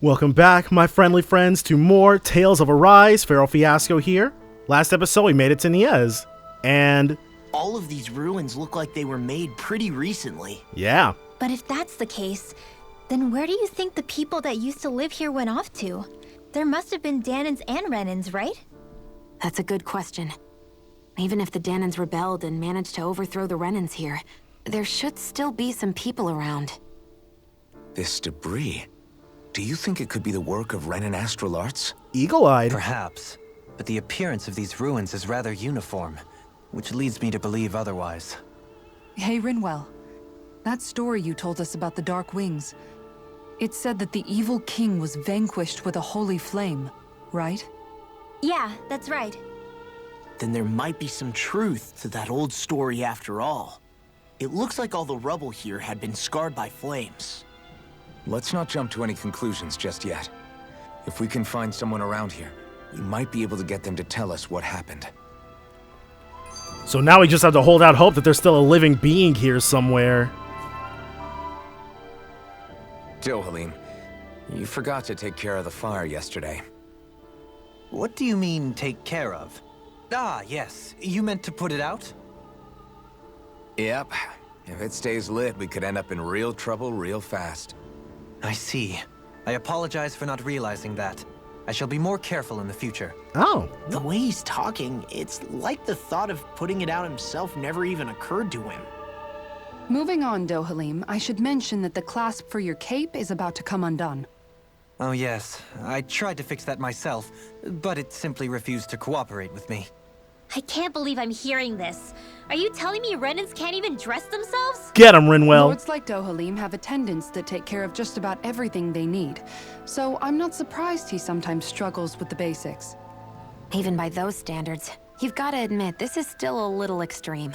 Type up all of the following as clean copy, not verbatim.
Welcome back, my friendly friends, to more Tales of Arise. Feral Fiasco here. Last episode, we made it to Niez, and... all of these ruins look like they were made pretty recently. yeah. But if that's the case, then where do you think the people that used to live here went off to? There must have been Danans and Renans, right? That's a good question. Even if the Danans rebelled and managed to overthrow the Renans here, there should still be some people around. This debris... do you think it could be the work of Renan astral arts? Eagle-eyed. Perhaps, but the appearance of these ruins is rather uniform, which leads me to believe otherwise. Hey, Rinwell. That story you told us about the Dark Wings, it said that the evil king was vanquished with a holy flame, right? Yeah, that's right. Then there might be some truth to that old story after all. It looks like all the rubble here had been scarred by flames. Let's not jump to any conclusions just yet. If we can find someone around here, we might be able to get them to tell us what happened. So now we just have to hold out hope that there's still a living being here somewhere. Dohalim, you forgot to take care of the fire yesterday. What do you mean, take care of? Ah, yes. You meant to put it out? Yep. If it stays lit, we could end up in real trouble real fast. I see. I apologize for not realizing that. I shall be more careful in the future. Oh. The way he's talking, it's like the thought of putting it out himself never even occurred to him. Moving on, Dohalim, I should mention that the clasp for your cape is about to come undone. Oh yes, I tried to fix that myself, but it simply refused to cooperate with me. I can't believe I'm hearing this. Are you telling me Renans can't even dress themselves? Get him, Rinwell. Lords like Dohalim have attendants that take care of just about everything they need, so I'm not surprised he sometimes struggles with the basics. Even by those standards, you've got to admit this is still a little extreme.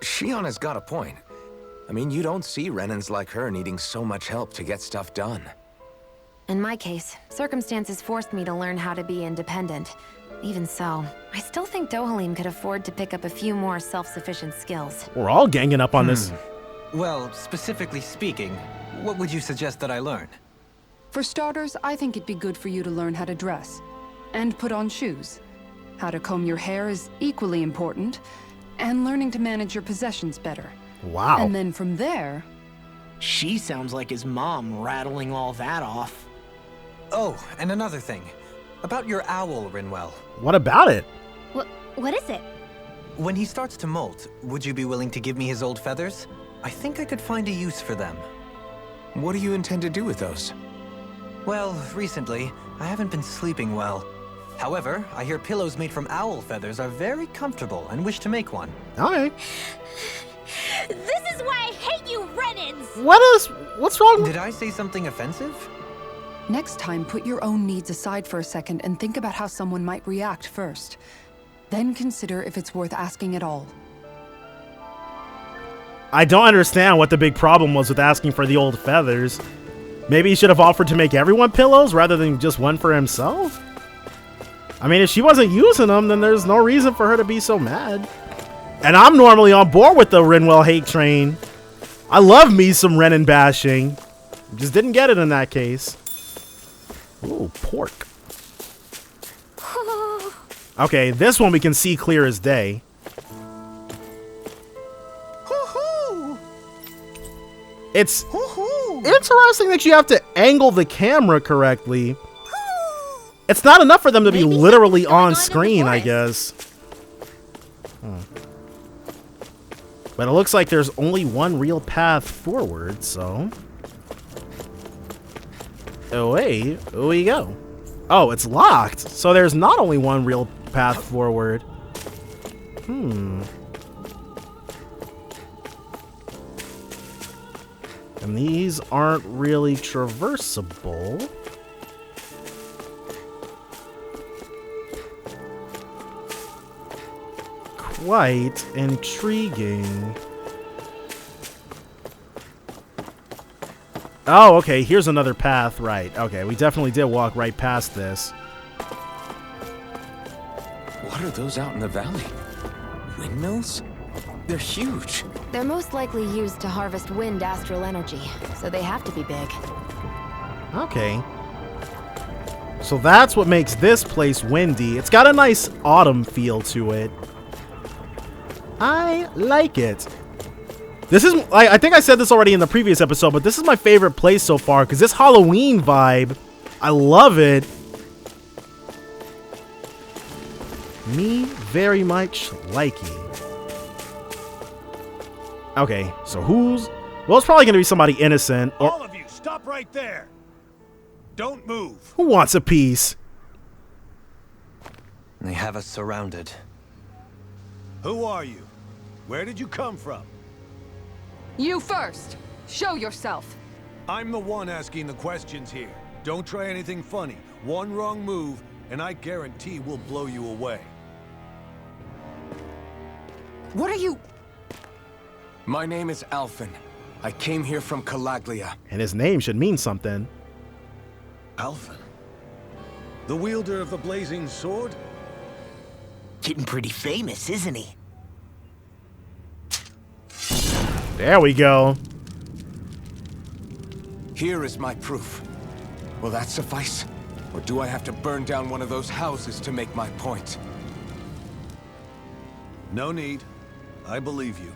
Shionna's got a point. I mean, you don't see Renans like her needing so much help to get stuff done. In my case, circumstances forced me to learn how to be independent. Even so, I still think Dohalim could afford to pick up a few more self-sufficient skills. We're all ganging up on this. Well, specifically speaking, what would you suggest that I learn? For starters, I think it'd be good for you to learn how to dress. And put on shoes. How to comb your hair is equally important. And learning to manage your possessions better. Wow. And then from there... She sounds like his mom rattling all that off. Oh, and another thing. About your owl, Rinwell. What about it? What is it? When he starts to molt, would you be willing to give me his old feathers? I think I could find a use for them. What do you intend to do with those? Well, recently, I haven't been sleeping well. However, I hear pillows made from owl feathers are very comfortable and wish to make one. Okay. This is why I hate you, Renans! What's wrong? Did I say something offensive? Next time, put your own needs aside for a second and think about how someone might react first. Then consider if it's worth asking at all. I don't understand what the big problem was with asking for the old feathers. Maybe he should have offered to make everyone pillows rather than just one for himself? I mean, if she wasn't using them, then there's no reason for her to be so mad. And I'm normally on board with the Rinwell hate train. I love me some Renan bashing. Just didn't get it in that case. Ooh, pork. Okay, this one we can see clear as day. It's interesting that you have to angle the camera correctly. It's not enough for them to be literally on screen, I guess. But it looks like there's only one real path forward, so... away we go. Oh, it's locked. So there's not only one real path forward. And these aren't really traversable. Quite intriguing. Oh, okay, here's another path, right. Okay, we definitely did walk right past this. What are those out in the valley? Windmills? They're huge. They're most likely used to harvest wind astral energy, so they have to be big. Okay. So that's what makes this place windy. It's got a nice autumn feel to it. I like it. This is, I think I said this already in the previous episode, but this is my favorite place so far because this Halloween vibe, I love it. Me very much liking. Okay, so who's... Well, it's probably going to be somebody innocent. Or, all of you, stop right there. Don't move. who wants a piece? They have us surrounded. Who are you? Where did you come from? You first! Show yourself! I'm the one asking the questions here. Don't try anything funny. One wrong move, and I guarantee we'll blow you away. What are you... My name is Alphen. I came here from Calaglia. And his name should mean something. Alphen? The wielder of the blazing sword? Getting pretty famous, isn't he? There we go. Here is my proof. Will that suffice? Or do I have to burn down one of those houses to make my point? No need. I believe you.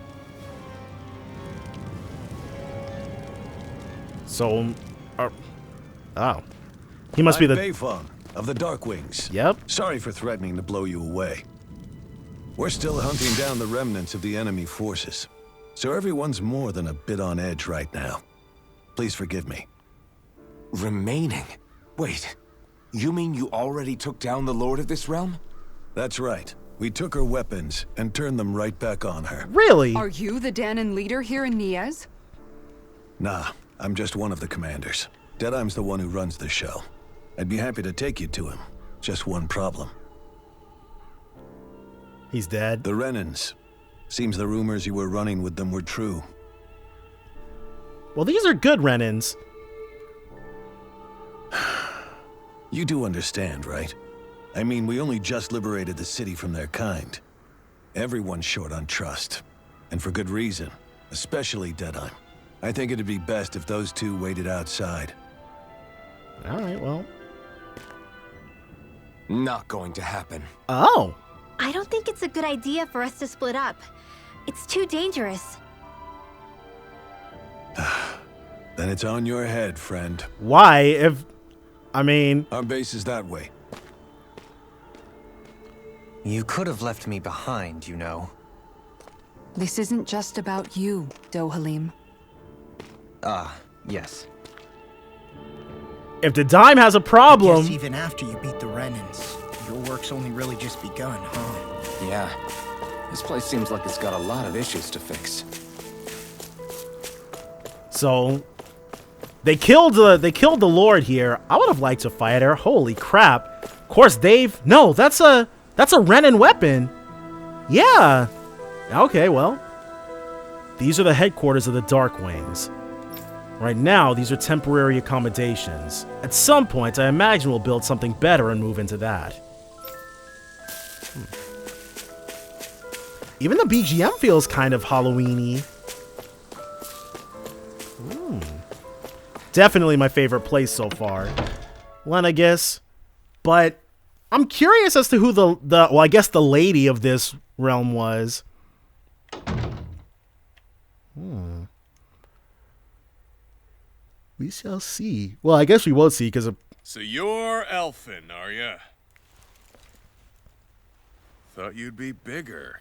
So, oh. He must be the... Beifong of the Darkwings. Yep. Sorry for threatening to blow you away. We're still hunting down the remnants of the enemy forces. So everyone's more than a bit on edge right now. Please forgive me. Remaining? Wait, you mean you already took down the Lord of this realm? That's right. We took her weapons and turned them right back on her. Really? Are you the Danon leader here in Niaz? Nah, I'm just one of the commanders. Deadeye's the one who runs the show. I'd be happy to take you to him. Just one problem. He's dead. The Renans. Seems the rumors you were running with them were true. Well, these are good Renans. You do understand, right? I mean, we only just liberated the city from their kind. Everyone's short on trust. And for good reason. Especially Deadeye. I think it'd be best if those two waited outside. Alright, well. Not going to happen. Oh! I don't think it's a good idea for us to split up. It's too dangerous. Then it's on your head, friend. Why? If... I mean... Our base is that way. You could have left me behind, you know. This isn't just about you, Dohalim. Ah, yes. If the dime has a problem... Guess even after you beat the Renans, your work's only really just begun, huh? Yeah. This place seems like it's got a lot of issues to fix. So... They killed the Lord here. I would have liked to fight her. Holy crap. Of course, Dave... No, that's a Renan weapon. Yeah. Okay, well. These are the headquarters of the Darkwings. Right now, these are temporary accommodations. At some point, I imagine we'll build something better and move into that. Even the BGM feels kind of Halloween-y. Definitely my favorite place so far. Lenagus. But I'm curious as to who well, I guess the lady of this realm was. We shall see. Well, I guess we won't see because of... So you're Elfin, are ya? Thought you'd be bigger.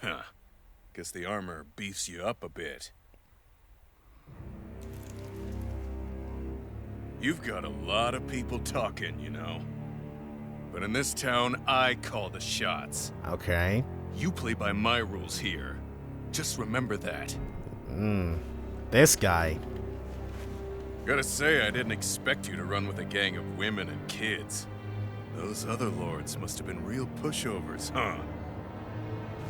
Huh. Guess the armor beefs you up a bit. You've got a lot of people talking, you know. But in this town, I call the shots. Okay. You play by my rules here. Just remember that. This guy. Gotta say, I didn't expect you to run with a gang of women and kids. Those other lords must have been real pushovers, huh?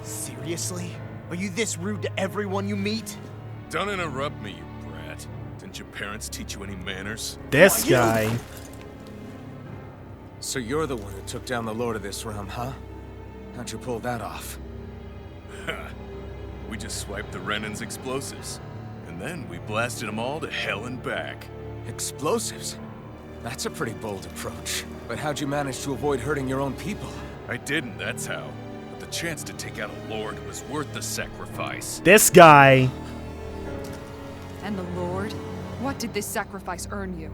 Seriously? Are you this rude to everyone you meet? Don't interrupt me, you brat. Didn't your parents teach you any manners? This guy. So you're the one who took down the Lord of this realm, huh? How'd you pull that off? We just swiped the Renan's explosives. And then we blasted them all to hell and back. Explosives? That's a pretty bold approach. But how'd you manage to avoid hurting your own people? I didn't, that's how. But the chance to take out a lord was worth the sacrifice. This guy. And the Lord? What did this sacrifice earn you?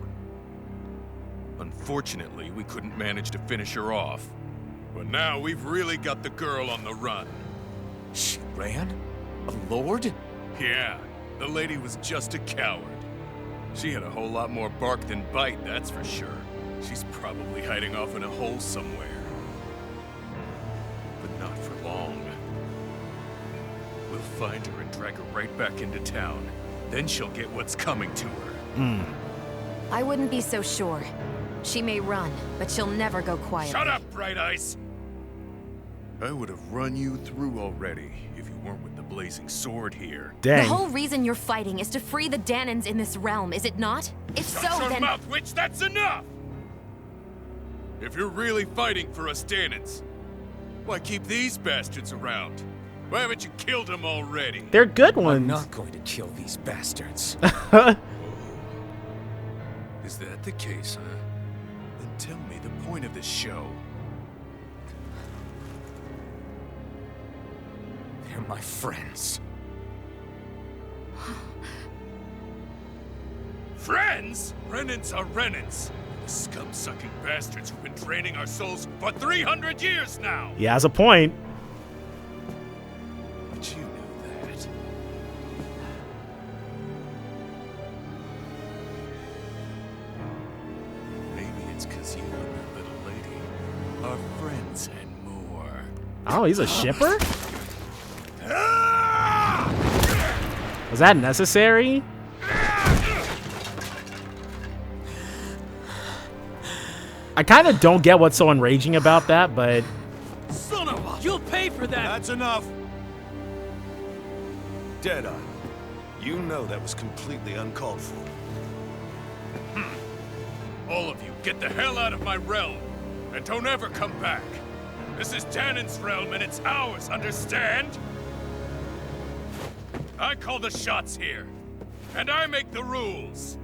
Unfortunately, we couldn't manage to finish her off. But now we've really got the girl on the run. She ran? A lord? Yeah, the lady was just a coward. She had a whole lot more bark than bite, that's for sure. She's probably hiding off in a hole somewhere. But not for long. We'll find her and drag her right back into town. Then she'll get what's coming to her. I wouldn't be so sure. She may run, but she'll never go quiet. Shut up, Bright Eyes! I would have run you through already if you weren't with the blazing sword here. Dang. The whole reason you're fighting is to free the Danans in this realm, is it not? If so, Shut your then... mouth, witch! That's enough! If you're really fighting for us Danans, why keep these bastards around? Why haven't you killed them already? They're good I'm ones. not going to kill these bastards. Is that the case, huh? Then tell me the point of this show. They're my friends. Friends? Renans are Renans. The scum-sucking bastards who've been draining our souls for 300 years now. He has a point. But you knew that. Maybe it's because you and that little lady are friends and more. Oh, he's a shipper? Was that necessary? I kind of don't get what's so enraging about that, but... Son of a... You'll pay for that! That's enough! Deadeye, you know that was completely uncalled for. All of you, get the hell out of my realm, and don't ever come back. This is Danan's realm, and it's ours, understand? I call the shots here, and I make the rules.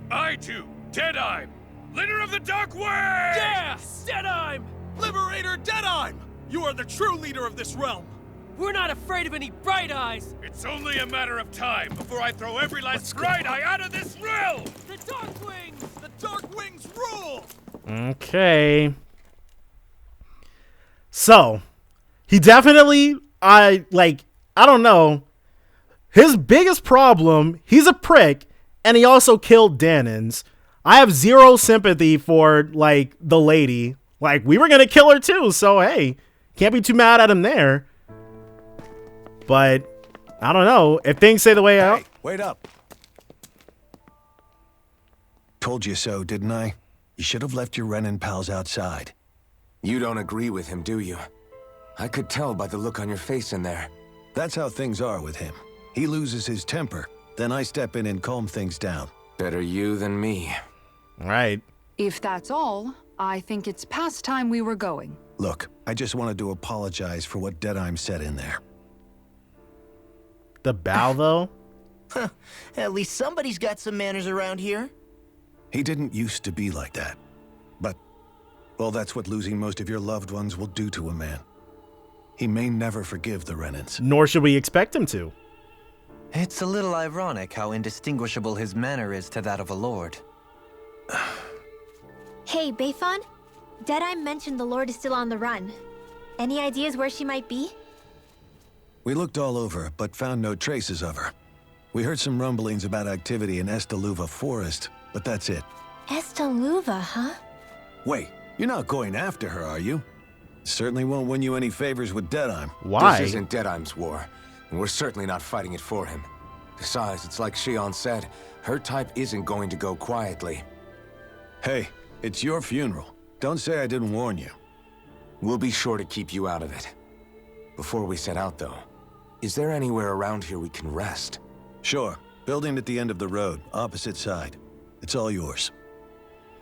I do, Deadeye, leader of the Dark Way! Yeah! Deadeye! Liberator Deadeye! You are the true leader of this realm! We're not afraid of any Bright Eyes! It's only a matter of time before I throw every last Bright Eye out of this realm! The Dark Wings! The Dark Wings rule! Okay. So, he definitely, I don't know. His biggest problem, he's a prick, and he also killed Danans. I have zero sympathy for, the lady. We were gonna kill her too, so hey, can't be too mad at him there. But, I don't know, if things stay the way out... Hey, wait up. Told you so, didn't I? You should have left your Renin pals outside. You don't agree with him, do you? I could tell by the look on your face in there. That's how things are with him. He loses his temper, then I step in and calm things down. Better you than me. Right. If that's all, I think it's past time we were going. Look, I just wanted to apologize for what Deadeye said in there. The bow, though? At least somebody's got some manners around here. He didn't used to be like that. But, well, that's what losing most of your loved ones will do to a man. He may never forgive the Renans. Nor should we expect him to. It's a little ironic how indistinguishable his manner is to that of a lord. Hey, Beifon? Deadeye mentioned the Lord is still on the run. Any ideas where she might be? We looked all over, but found no traces of her. We heard some rumblings about activity in Estaluva Forest, but that's it. Estaluva, huh? Wait, you're not going after her, are you? Certainly won't win you any favors with Deadeye. Why? This isn't Deadeye's war, and we're certainly not fighting it for him. Besides, it's like Shion said, her type isn't going to go quietly. Hey, it's your funeral. Don't say I didn't warn you. We'll be sure to keep you out of it. Before we set out, though, is there anywhere around here we can rest? Sure. Building at the end of the road, opposite side. It's all yours.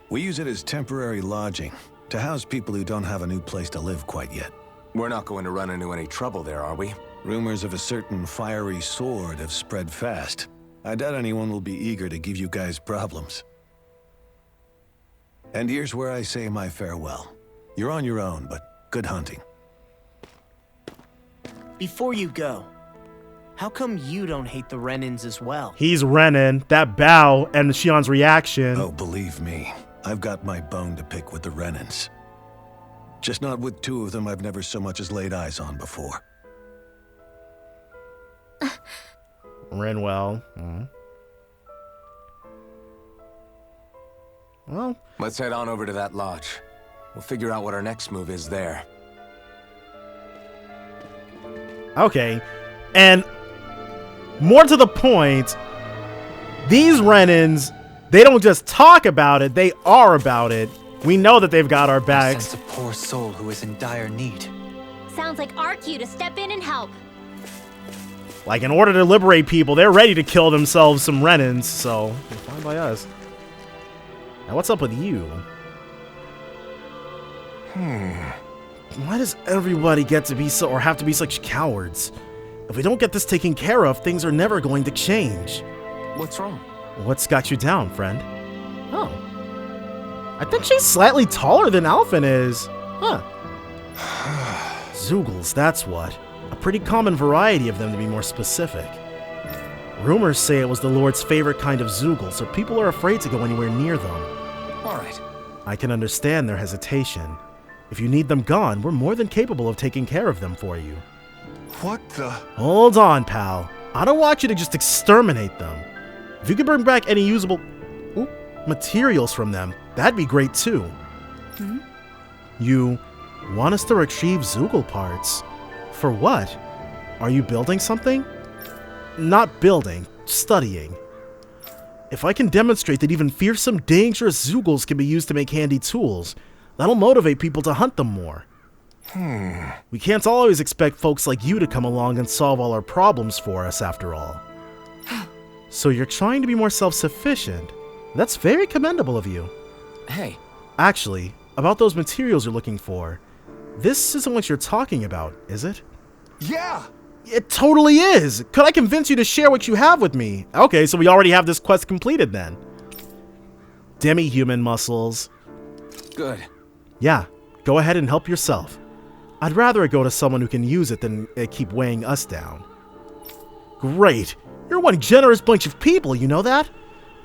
We use it as temporary lodging, to house people who don't have a new place to live quite yet. We're not going to run into any trouble there, are we? Rumors of a certain fiery sword have spread fast. I doubt anyone will be eager to give you guys problems. And here's where I say my farewell. You're on your own, but good hunting. Before you go, how come you don't hate the Renins as well? He's Renin. That bow and Shion's reaction. Oh, believe me, I've got my bone to pick with the Renins. Just not with two of them I've never so much as laid eyes on before. Renwell. Well, let's head on over to that lodge. We'll figure out what our next move is there. okay. And more to the point, these Renins, they don't just talk about it, they are about it. We know that they've got our backs. Sense a poor soul who is in dire need. Sounds like our cue to step in and help. Like, in order to liberate people, they're ready to kill themselves some Renins, so fine by us. Now, what's up with you? Why does everybody get to be so, or have to be such cowards? If we don't get this taken care of, things are never going to change. What's wrong? What's got you down, friend? Oh. I think she's slightly taller than Alphen is. Huh. Zoogles, that's what. A pretty common variety of them, to be more specific. Rumors say it was the Lord's favorite kind of Zoogle, so people are afraid to go anywhere near them. All right. I can understand their hesitation. If you need them gone, we're more than capable of taking care of them for you. What the? Hold on, pal. I don't want you to just exterminate them. If you could bring back any usable materials from them, that'd be great too. You want us to retrieve Zoogle parts? For what? Are you building something? Not building, studying. If I can demonstrate that even fearsome, dangerous Zoogles can be used to make handy tools, that'll motivate people to hunt them more. We can't always expect folks like you to come along and solve all our problems for us, after all. So you're trying to be more self-sufficient. That's very commendable of you. Hey. Actually, about those materials you're looking for, this isn't what you're talking about, is it? Yeah! It totally is! Could I convince you to share what you have with me? Okay, so we already have this quest completed then. Demi-human muscles. Good. Yeah, go ahead and help yourself. I'd rather it go to someone who can use it than keep weighing us down. Great! You're one generous bunch of people, you know that?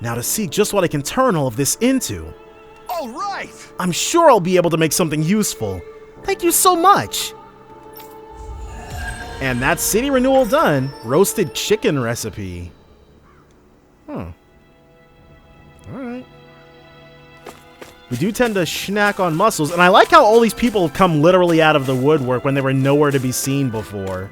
Now to see just what I can turn all of this into. All right! I'm sure I'll be able to make something useful. Thank you so much! And that's city renewal done. Roasted chicken recipe. Alright. We do tend to snack on mussels, and I like how all these people have come literally out of the woodwork when they were nowhere to be seen before.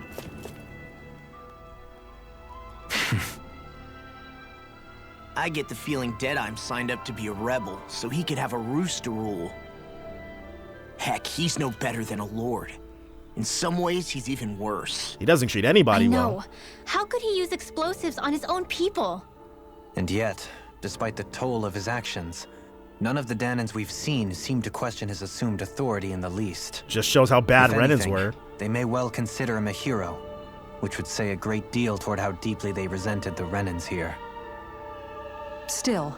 I get the feeling Deadeye's signed up to be a rebel, so he could have a roost to rule. Heck, he's no better than a lord. In some ways, he's even worse. He doesn't treat anybody I know. well. How could he use explosives on his own people? And yet, despite the toll of his actions, none of the Danans we've seen seem to question his assumed authority in the least. Just shows how bad If Renins anything, were. They may well consider him a hero, which would say a great deal toward how deeply they resented the Renins here. Still,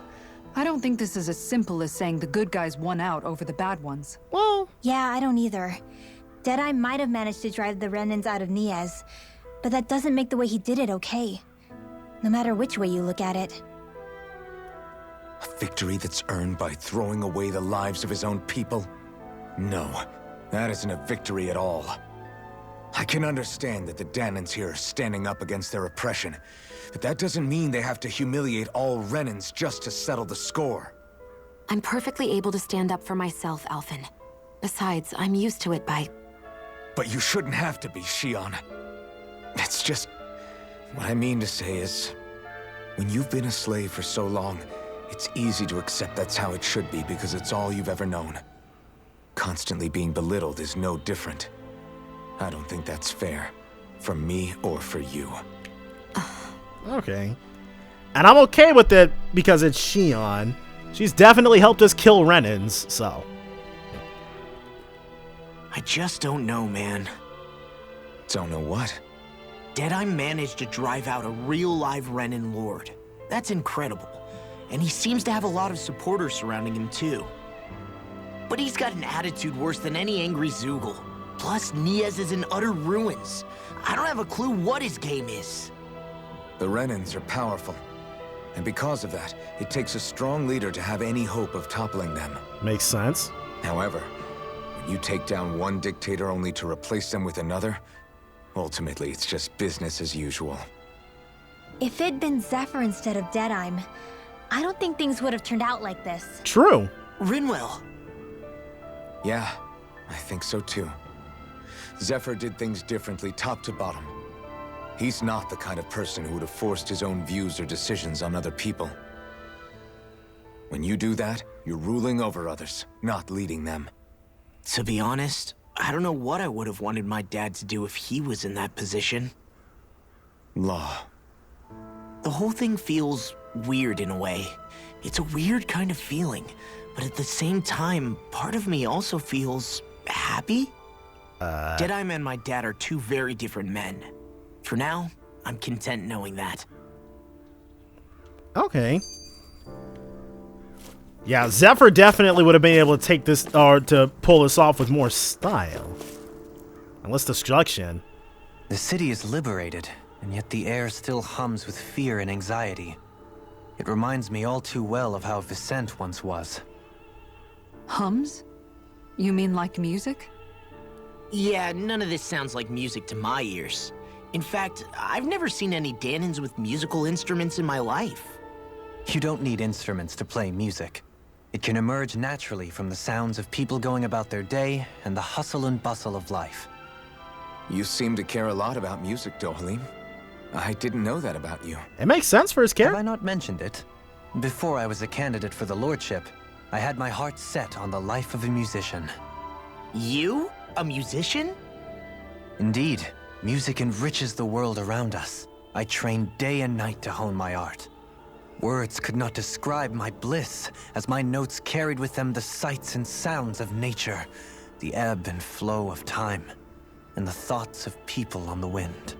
I don't think this is as simple as saying the good guys won out over the bad ones. Well, yeah, I don't either. Deadeye might have managed to drive the Renins out of Niaz, but that doesn't make the way he did it okay. No matter which way you look at it. A victory that's earned by throwing away the lives of his own people? No, that isn't a victory at all. I can understand that the Danans here are standing up against their oppression, but that doesn't mean they have to humiliate all Renins just to settle the score. I'm perfectly able to stand up for myself, Alphen. Besides, I'm used to it by... But you shouldn't have to be, Shion. It's just... What I mean to say is... When you've been a slave for so long, it's easy to accept that's how it should be because it's all you've ever known. Constantly being belittled is no different. I don't think that's fair. For me or for you. Okay. And I'm okay with it because it's Shion. She's definitely helped us kill Renins, so... I just don't know, man. Don't know what? Deadeye managed to drive out a real live Renin lord. That's incredible. And he seems to have a lot of supporters surrounding him too. but he's got an attitude worse than any angry Zoogle. Plus, Niaz is in utter ruins. I don't have a clue what his game is. The Renans are powerful. And because of that, it takes a strong leader to have any hope of toppling them. Makes sense. However, when you take down one dictator only to replace them with another, ultimately it's just business as usual. If it'd been Zephyr instead of Deadime, I don't think things would have turned out like this. True. Rinwell. Yeah, I think so too. Zephyr did things differently top to bottom. He's not the kind of person who would have forced his own views or decisions on other people. When you do that, you're ruling over others, not leading them. To be honest, I don't know what I would have wanted my dad to do if he was in that position. Law. The whole thing feels weird in a way. It's a weird kind of feeling, but at the same time, part of me also feels happy. Deadeye and my dad are two very different men. For now, I'm content knowing that. Okay. Yeah, Zephyr definitely would have been able to take this, or to pull this off with more style. And less destruction. The city is liberated, and yet the air still hums with fear and anxiety. It reminds me all too well of how Vicente once was. Hums? You mean like music? Yeah, none of this sounds like music to my ears. In fact, I've never seen any Danans with musical instruments in my life. You don't need instruments to play music. It can emerge naturally from the sounds of people going about their day and the hustle and bustle of life. You seem to care a lot about music, Dohalim. I didn't know that about you. It makes sense for his Have character. I not mentioned it? Before I was a candidate for the lordship, I had my heart set on the life of a musician. You? A musician? Indeed, music enriches the world around us. I trained day and night to hone my art. Words could not describe my bliss, as my notes carried with them the sights and sounds of nature, the ebb and flow of time, and the thoughts of people on the wind.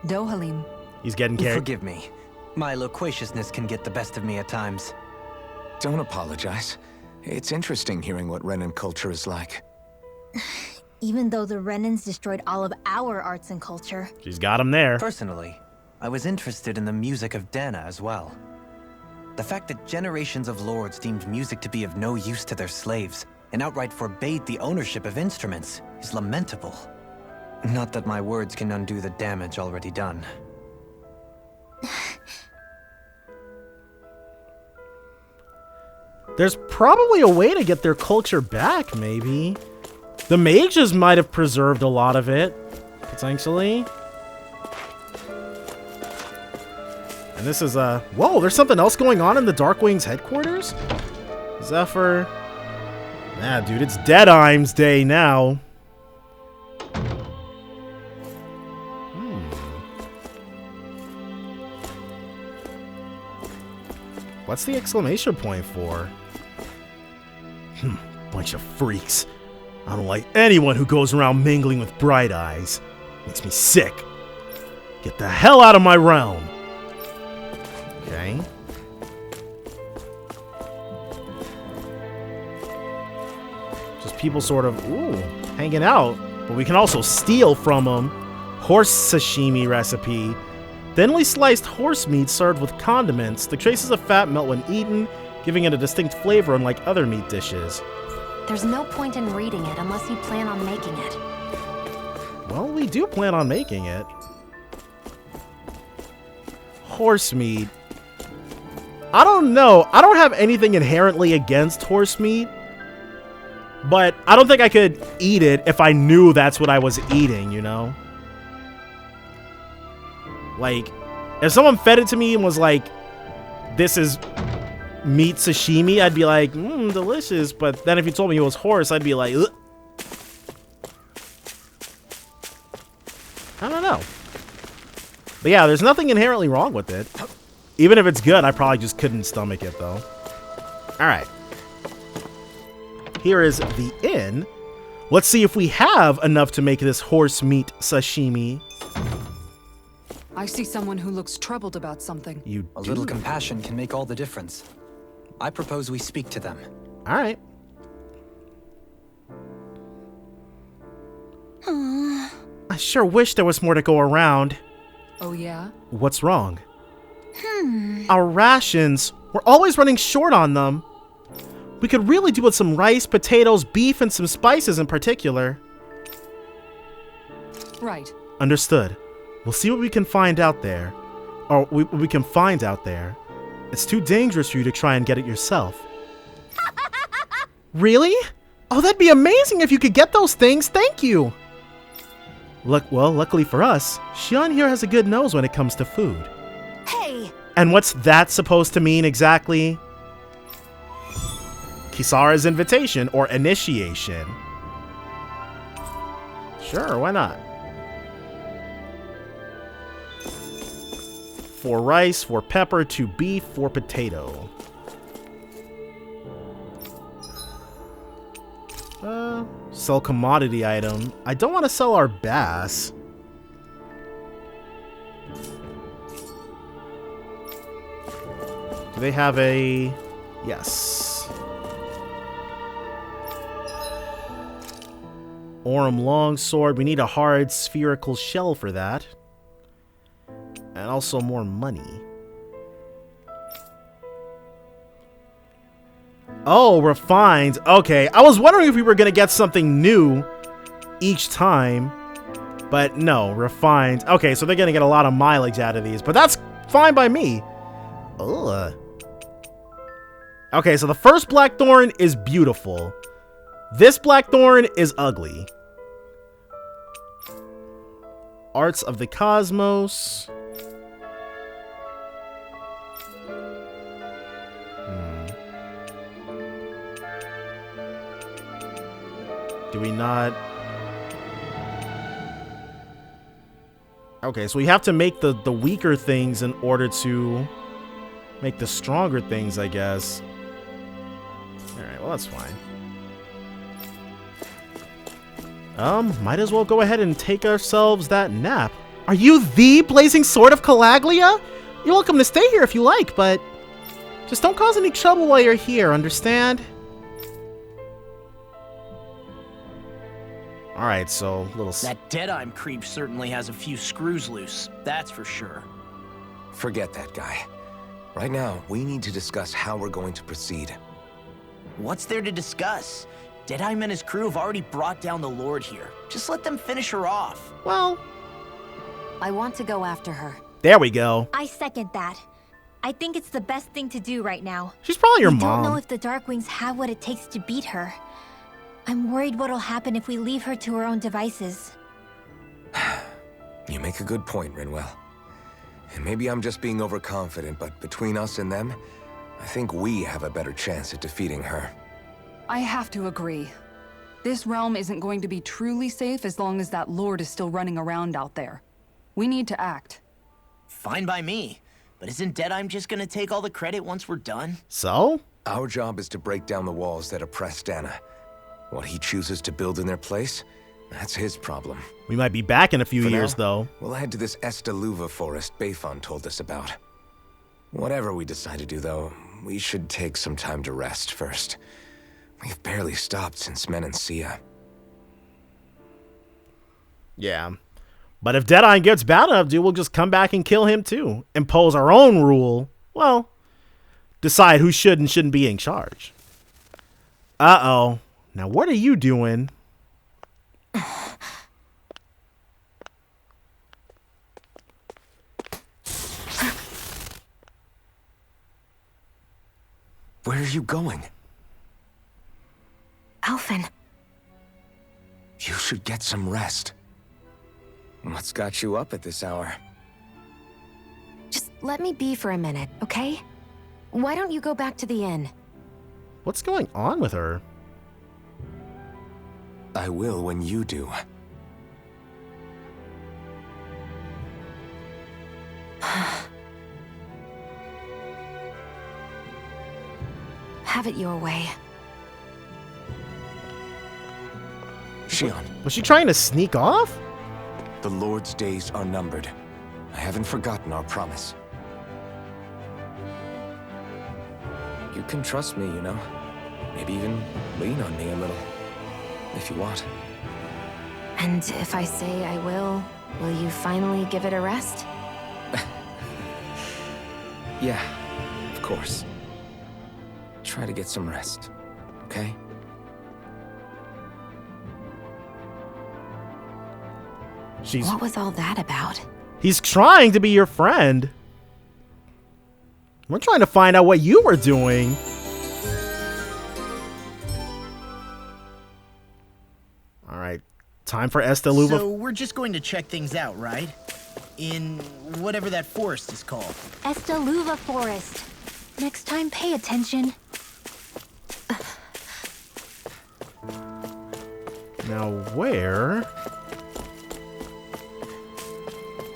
Dohalim. He's getting carried. Forgive me. My loquaciousness can get the best of me at times. Don't apologize. It's interesting hearing what Renan culture is like. Even though the Renans destroyed all of our arts and culture. She's got him there. Personally, I was interested in the music of Dana as well. The fact that generations of lords deemed music to be of no use to their slaves and outright forbade the ownership of instruments is lamentable. Not that my words can undo the damage already done. There's probably a way to get their culture back, maybe. The mages might have preserved a lot of it, potentially. And this is whoa, there's something else going on in the Darkwing's headquarters? Zephyr. Yeah, dude, it's Deadime's day now. What's the exclamation point for? Bunch of freaks. I don't like anyone who goes around mingling with bright eyes. Makes me sick. Get the hell out of my realm. Okay. Just people sort of, hanging out. But we can also steal from them. Horse sashimi recipe. Thinly sliced horse meat served with condiments. The traces of fat melt when eaten, giving it a distinct flavor unlike other meat dishes. There's no point in reading it unless you plan on making it. Well, we do plan on making it. Horse meat. I don't know. I don't have anything inherently against horse meat. But I don't think I could eat it if I knew that's what I was eating, you know? Like, if someone fed it to me and was like, this is meat sashimi, I'd be like, delicious. But then if you told me it was horse, I'd be like, ugh. I don't know. But yeah, there's nothing inherently wrong with it. Even if it's good, I probably just couldn't stomach it, though. Alright. Here is the inn. Let's see if we have enough to make this horse meat sashimi. I see someone who looks troubled about something. You A do. little compassion can make all the difference. I propose we speak to them. Alright. I sure wish there was more to go around. Oh yeah? What's wrong? Our rations, we're always running short on them. We could really do with some rice, potatoes, beef, and some spices in particular. Right. Understood. We'll see what we can find out there. Or we can find out there. It's too dangerous for you to try and get it yourself. Really? Oh, that'd be amazing if you could get those things. Thank you. Look, well, luckily for us, Xion here has a good nose when it comes to food. Hey! And what's that supposed to mean exactly? Kisara's invitation or initiation. Sure, why not? 4 rice, 4 pepper, 2 beef, 4 potato. Sell commodity item. I don't want to sell our bass. Do they have a... Yes. Orem longsword. We need a hard spherical shell for that. And also more money. Oh, refined. Okay, I was wondering if we were going to get something new each time. But no, refined. Okay, so they're going to get a lot of mileage out of these. But that's fine by me. Ugh. Okay, so the first blackthorn is beautiful. This blackthorn is ugly. Arts of the Cosmos. Do we not? Okay, so we have to make the weaker things in order to make the stronger things, I guess. Alright, well that's fine. Might as well go ahead and take ourselves that nap. Are you the Blazing Sword of Calaglia? You're welcome to stay here if you like, but just don't cause any trouble while you're here, understand? Alright, so little... That Deadeye creep certainly has a few screws loose, that's for sure. Forget that guy. Right now, we need to discuss how we're going to proceed. What's there to discuss? Deadeye and his crew have already brought down the Lord here. Just let them finish her off. Well... I want to go after her. There we go. I second that. I think it's the best thing to do right now. She's probably your We mom. don't know if the Darkwings have what it takes to beat her. I'm worried what'll happen if we leave her to her own devices. You make a good point, Rinwell. And maybe I'm just being overconfident, but between us and them, I think we have a better chance at defeating her. I have to agree. This realm isn't going to be truly safe as long as that Lord is still running around out there. We need to act. Fine by me. But isn't Deadeye just gonna take all the credit once we're done? So? Our job is to break down the walls that oppress Dana. What he chooses to build in their place, that's his problem. We might be back in a few For years, now, though. We'll head to this Estaluva forest Bayfon told us about. Whatever we decide to do, though, we should take some time to rest first. We've barely stopped since Menancia. Yeah. But if Deadeye gets bad enough, dude, we'll just come back and kill him, too. Impose our own rule. Well, decide who should and shouldn't be in charge. Uh-oh. Now, what are you doing? Where are you going? Alphen. You should get some rest. What's got you up at this hour? Just let me be for a minute, okay? Why don't you go back to the inn? What's going on with her? I will when you do. Have it your way. Xion, Was she trying to sneak off? the Lord's days are numbered. I haven't forgotten our promise. You can trust me, you know. Maybe even lean on me a little, if you want. And if I say I will you finally give it a rest? Yeah, of course. Try to get some rest, okay? What was all that about? He's trying to be your friend. We're trying to find out what you were doing. All right, time for Estaluva. So we're just going to check things out, right? In whatever that forest is called. Estaluva Forest. Next time, pay attention. Now where?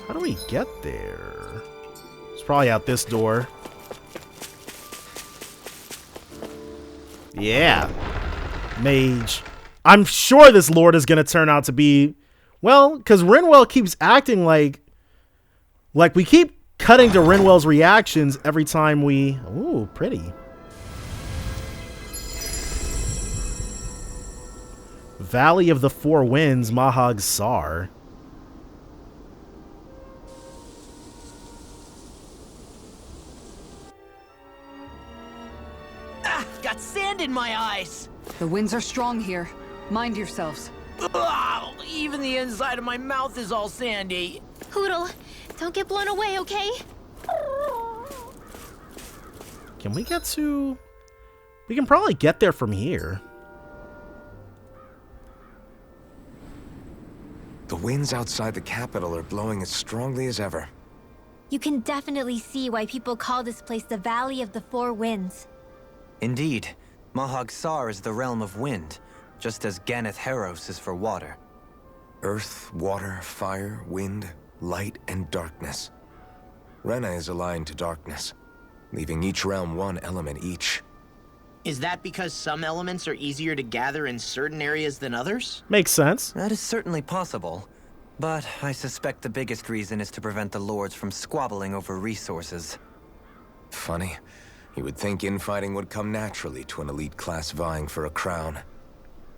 How do we get there? It's probably out this door. Yeah. Mage. I'm sure this lord is going to turn out to be... Well, because Rinwell keeps acting like we keep cutting to Rinwell's reactions every time we... Ooh, pretty. Valley of the Four Winds, Mahag Saar. Ah, got sand in my eyes. The winds are strong here. Mind yourselves. Ugh, even the inside of my mouth is all sandy. Hoodle, don't get blown away, okay? Can we get to... We can probably get there from here. The winds outside the capital are blowing as strongly as ever. You can definitely see why people call this place the Valley of the Four Winds. Indeed, Mahag Saar is the realm of wind, just as Ganeth Heros is for water. Earth, water, fire, wind, light, and darkness. Rena is aligned to darkness, leaving each realm one element each. Is that because some elements are easier to gather in certain areas than others? Makes sense. That is certainly possible, but I suspect the biggest reason is to prevent the lords from squabbling over resources. Funny. You would think infighting would come naturally to an elite class vying for a crown.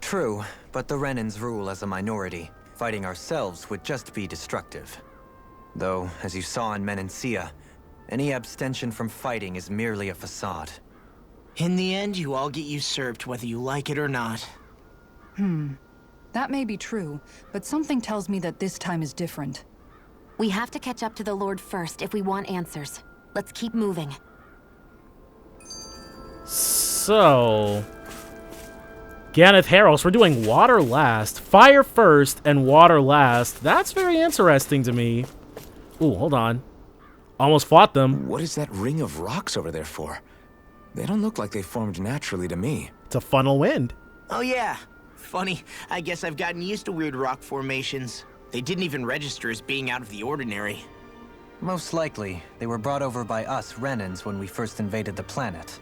True, but the Renans rule as a minority. Fighting ourselves would just be destructive. Though, as you saw in Menancia, any abstention from fighting is merely a facade. In the end, you all get usurped whether you like it or not. That may be true, but something tells me that this time is different. We have to catch up to the Lord first if we want answers. Let's keep moving. So... Ganeth Heros, we're doing water last. Fire first and water last. That's very interesting to me. Ooh, hold on. Almost fought them. What is that ring of rocks over there for? They don't look like they formed naturally to me. To funnel wind. Oh yeah. Funny, I guess I've gotten used to weird rock formations. They didn't even register as being out of the ordinary. Most likely, they were brought over by us Renans when we first invaded the planet.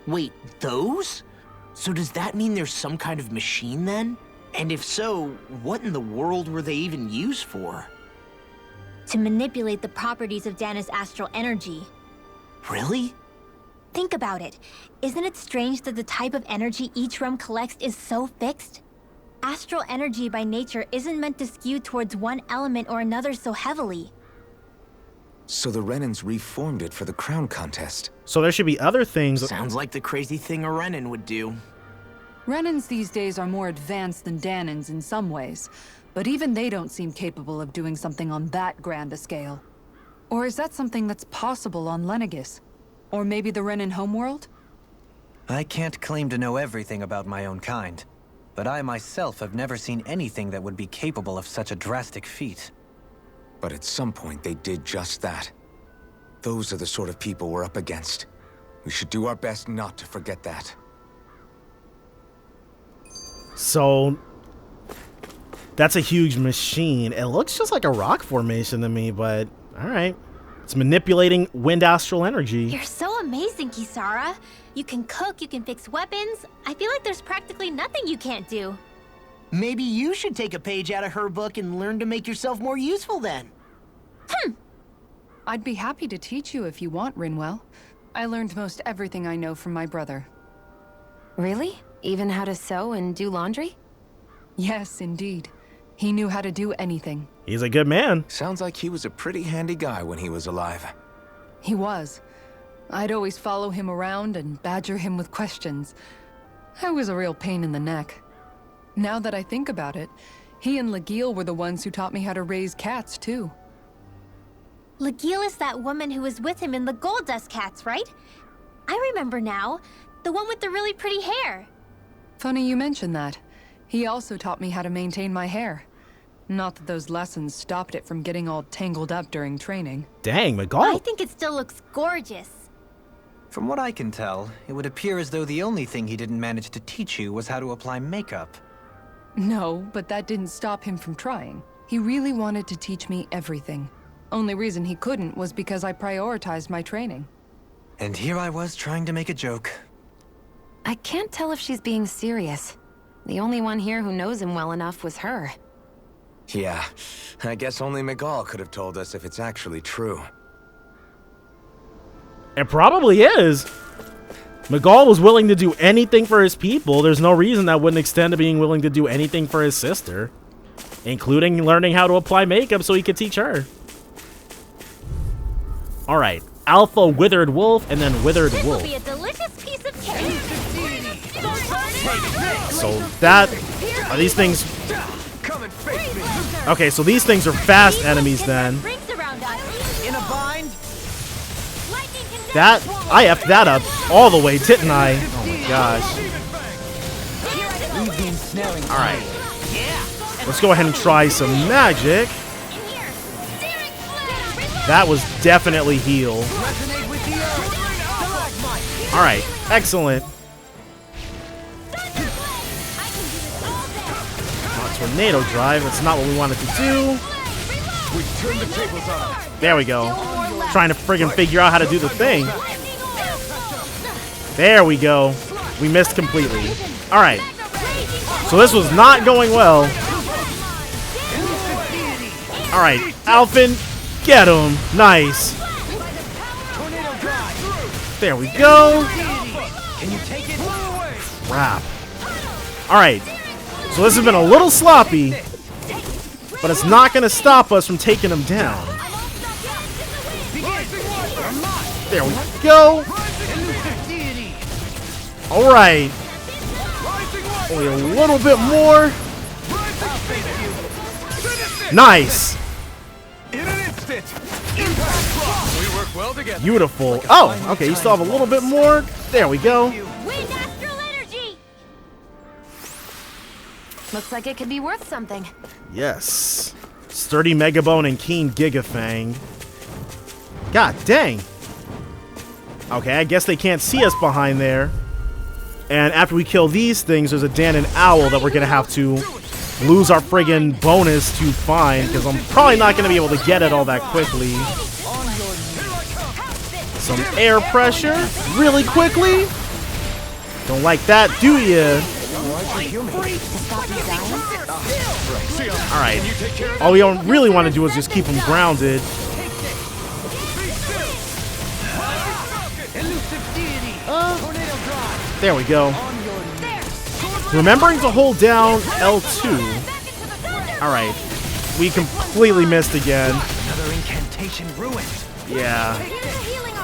Wait, those? So does that mean there's some kind of machine then? And if so, what in the world were they even used for? To manipulate the properties of Dana's astral energy. Really? Think about it. Isn't it strange that the type of energy each realm collects is so fixed? Astral energy by nature isn't meant to skew towards one element or another so heavily. So the Renans reformed it for the crown contest. So there should be other things. Sounds like the crazy thing a Renan would do. Renans these days are more advanced than Danans in some ways, but even they don't seem capable of doing something on that grand a scale. Or is that something that's possible on Lenegis? Or maybe the Renan homeworld? I can't claim to know everything about my own kind, but I myself have never seen anything that would be capable of such a drastic feat. But at some point they did just that. Those are the sort of people we're up against. We should do our best not to forget that. So... That's a huge machine. It looks just like a rock formation to me, but... Alright. It's manipulating wind astral energy. You're so amazing, Kisara. You can cook, you can fix weapons. I feel like there's practically nothing you can't do. Maybe you should take a page out of her book and learn to make yourself more useful then. I'd be happy to teach you if you want, Rinwell. I learned most everything I know from my brother. Really? Even how to sew and do laundry? Yes, indeed. He knew how to do anything. He's a good man. Sounds like he was a pretty handy guy when he was alive. He was. I'd always follow him around and badger him with questions. I was a real pain in the neck. Now that I think about it, he and Legil were the ones who taught me how to raise cats, too. Legil is that woman who was with him in the Gold Dust Cats, right? I remember now. The one with the really pretty hair. Funny you mention that. He also taught me how to maintain my hair. Not that those lessons stopped it from getting all tangled up during training. Dang, I McGall. think it still looks gorgeous. From what I can tell, it would appear as though the only thing he didn't manage to teach you was how to apply makeup. No, but that didn't stop him from trying. He really wanted to teach me everything. Only reason he couldn't was because I prioritized my training. And here I was trying to make a joke. I can't tell if she's being serious. The only one here who knows him well enough was her. Yeah, I guess only Miguel could have told us if it's actually true. It probably is. McGall was willing to do anything for his people. There's no reason that wouldn't extend to being willing to do anything for his sister, including learning how to apply makeup so he could teach her. All right, Alpha Withered Wolf and then Withered This Wolf. will be a delicious piece of cake. So that are these things? Okay, so these things are fast enemies then. Rings around us. In a bind? That I effed that up all the way, didn't I? Oh my gosh. All right, let's go ahead and try some magic. That was definitely heal. All right, excellent. Tornado drive. That's not what we wanted to do. There we go. Trying to friggin' figure out how to do the thing. There we go. We missed completely. All right. So this was not going well. All right, Alphin, get him. Nice. There we go. Crap. All right. So this has been a little sloppy, but it's not going to stop us from taking him down. There we go. All right. Only a little bit more. Nice. Beautiful. Oh, okay. You still have a little bit more. There we go. Looks like it could be worth something. Yes. Sturdy Megabone and Keen Gigafang. God dang. Okay, I guess they can't see us behind there. And after we kill these things, there's a Dan and Owl that we're going to have to lose our friggin' bonus to find, because I'm probably not going to be able to get it all that quickly. Some air pressure really quickly. Don't like that, do ya? Alright. All we don't really want to do is just keep him grounded. There we go. Remembering to hold down L2. Alright. We completely missed again. Another incantation ruined. Yeah.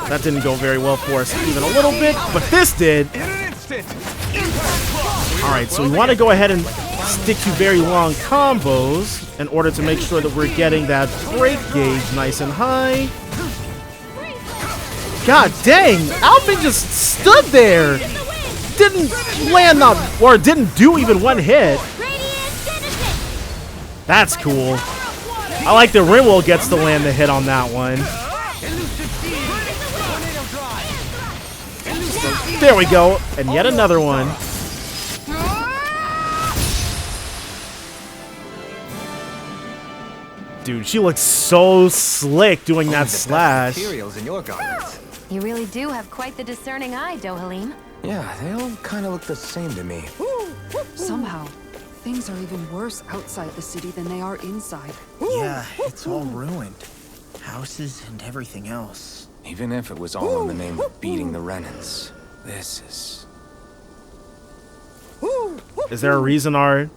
That didn't go very well for us even a little bit, but this did. Alright, so we want to go ahead and stick to very long combos in order to make sure that we're getting that break gauge nice and high. God dang! Alvin just stood there! Didn't land or didn't do even one hit. That's cool. I like that Rimwell gets to land the hit on that one. So, there we go. And yet another one. Dude, she looks so slick doing that slash. Materials in your garments. You really do have quite the discerning eye, Dohalim. Yeah, they all kind of look the same to me. Somehow, things are even worse outside the city than they are inside. Yeah, it's all ruined. Houses and everything else. Even if it was all in the name of beating the Renans, this is... Is there a reason our...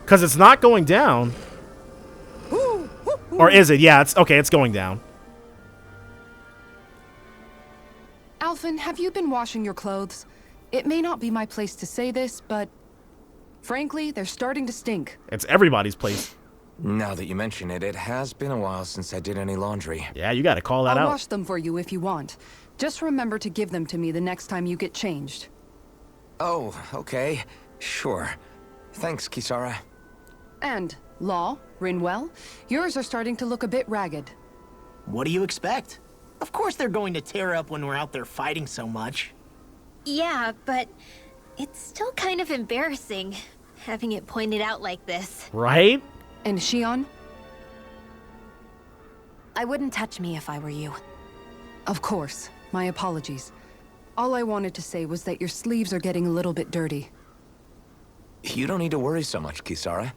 Because it's not going down. Or is it? Yeah, it's okay, it's going down. Alphen, have you been washing your clothes? It may not be my place to say this, but frankly, they're starting to stink. It's everybody's place. Now that you mention it, it has been a while since I did any laundry. Yeah, you gotta call that out. I'll wash them for you if you want. Just remember to give them to me the next time you get changed. Oh, okay. Sure. Thanks, Kisara. And, Law, Rinwell, yours are starting to look a bit ragged. What do you expect? Of course they're going to tear up when we're out there fighting so much. Yeah, but it's still kind of embarrassing having it pointed out like this. Right? And Shion? I wouldn't touch me if I were you. Of course. My apologies. All I wanted to say was that your sleeves are getting a little bit dirty. You don't need to worry so much, Kisara.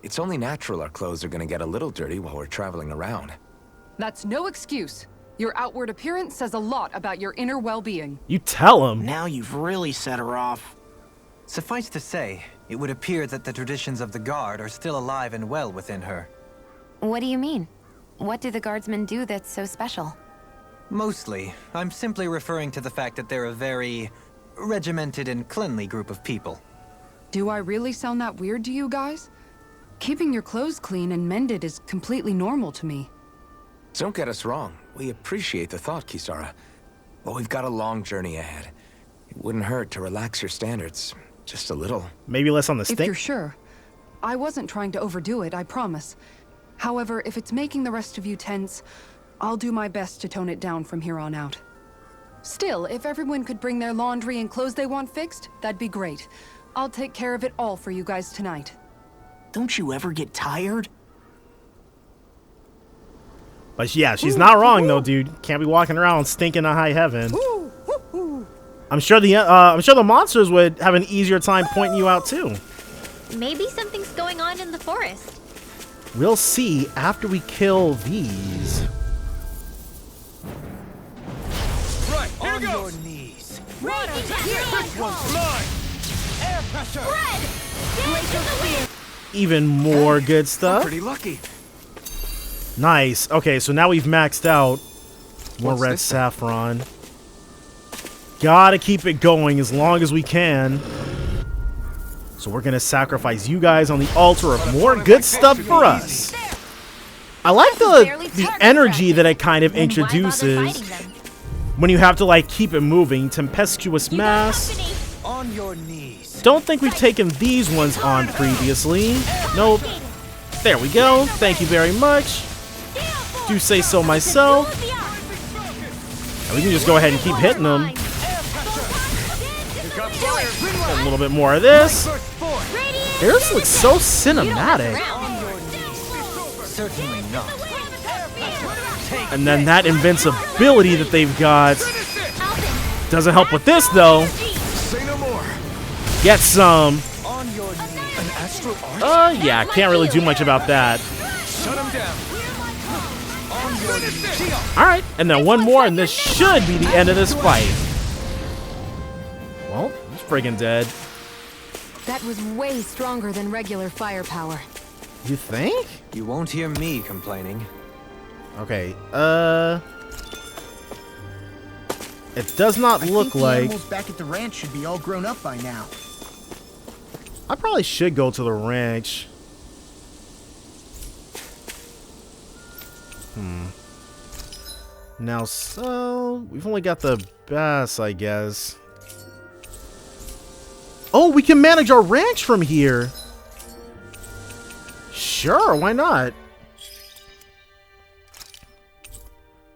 It's only natural our clothes are gonna get a little dirty while we're traveling around. That's no excuse. Your outward appearance says a lot about your inner well-being. You tell him. Now you've really set her off. Suffice to say, it would appear that the traditions of the Guard are still alive and well within her. What do you mean? What do the guardsmen do that's so special? Mostly, I'm simply referring to the fact that they're a very regimented and cleanly group of people. Do I really sound that weird to you guys? Keeping your clothes clean and mended is completely normal to me. Don't get us wrong. We appreciate the thought, Kisara. But we've got a long journey ahead. It wouldn't hurt to relax your standards. Just a little. Maybe less on the If stick. you're sure. I wasn't trying to overdo it, I promise. However, if it's making the rest of you tense, I'll do my best to tone it down from here on out. Still, if everyone could bring their laundry and clothes they want fixed, that'd be great. I'll take care of it all for you guys tonight. Don't you ever get tired? But yeah, she's not wrong though, dude. Can't be walking around stinking to high heaven. I'm sure the monsters would have an easier time pointing you out too. Maybe something's going on in the forest. We'll see after we kill these. Right, here On goes! your knees. This one's mine! Air pressure! Even more good stuff. Pretty lucky. Nice. Okay, so now we've maxed out. More What's red this thing? saffron. Gotta keep it going as long as we can. So we're gonna sacrifice you guys on the altar of more good stuff for us. I like the energy that it kind of Then why bother introduces fighting them? when you have to like keep it moving. Tempestuous mass. On your knees. Don't think we've taken these ones on previously. Nope. There we go. Thank you very much. Do say so myself. And we can just go ahead and keep hitting them. A little bit more of this. This looks so cinematic. Certainly not. And then that invincibility that they've got doesn't help with this though. Say no more. Get some. On your knees. An astral arch? Yeah, can't really do much about that. Shut him down. Alright, and then one more, and this should be the end of this fight. Well, he's friggin' dead. That was way stronger than regular firepower. You think? You won't hear me complaining. Okay, it does not look The like... animals back at the ranch should be all grown up by now. I probably should go to the ranch. Now, so... we've only got the bass, I guess. Oh, we can manage our ranch from here! Sure, why not?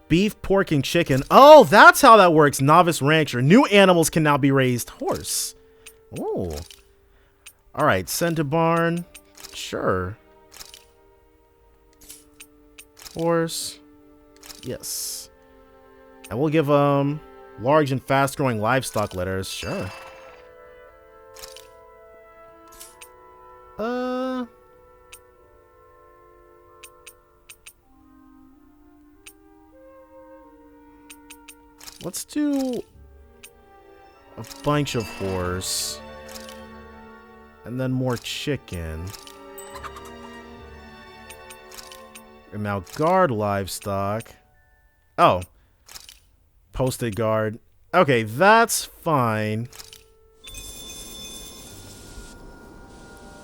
Beef, pork, and chicken. Oh, that's how that works. Novice rancher. New animals can now be raised. Horse. Oh. Alright, send to barn. Sure. Horse. Yes. And we'll give large and fast-growing livestock litters. Sure. Let's do a bunch of horse. And then more chicken. And now guard livestock. Oh. Posted guard. Okay, that's fine.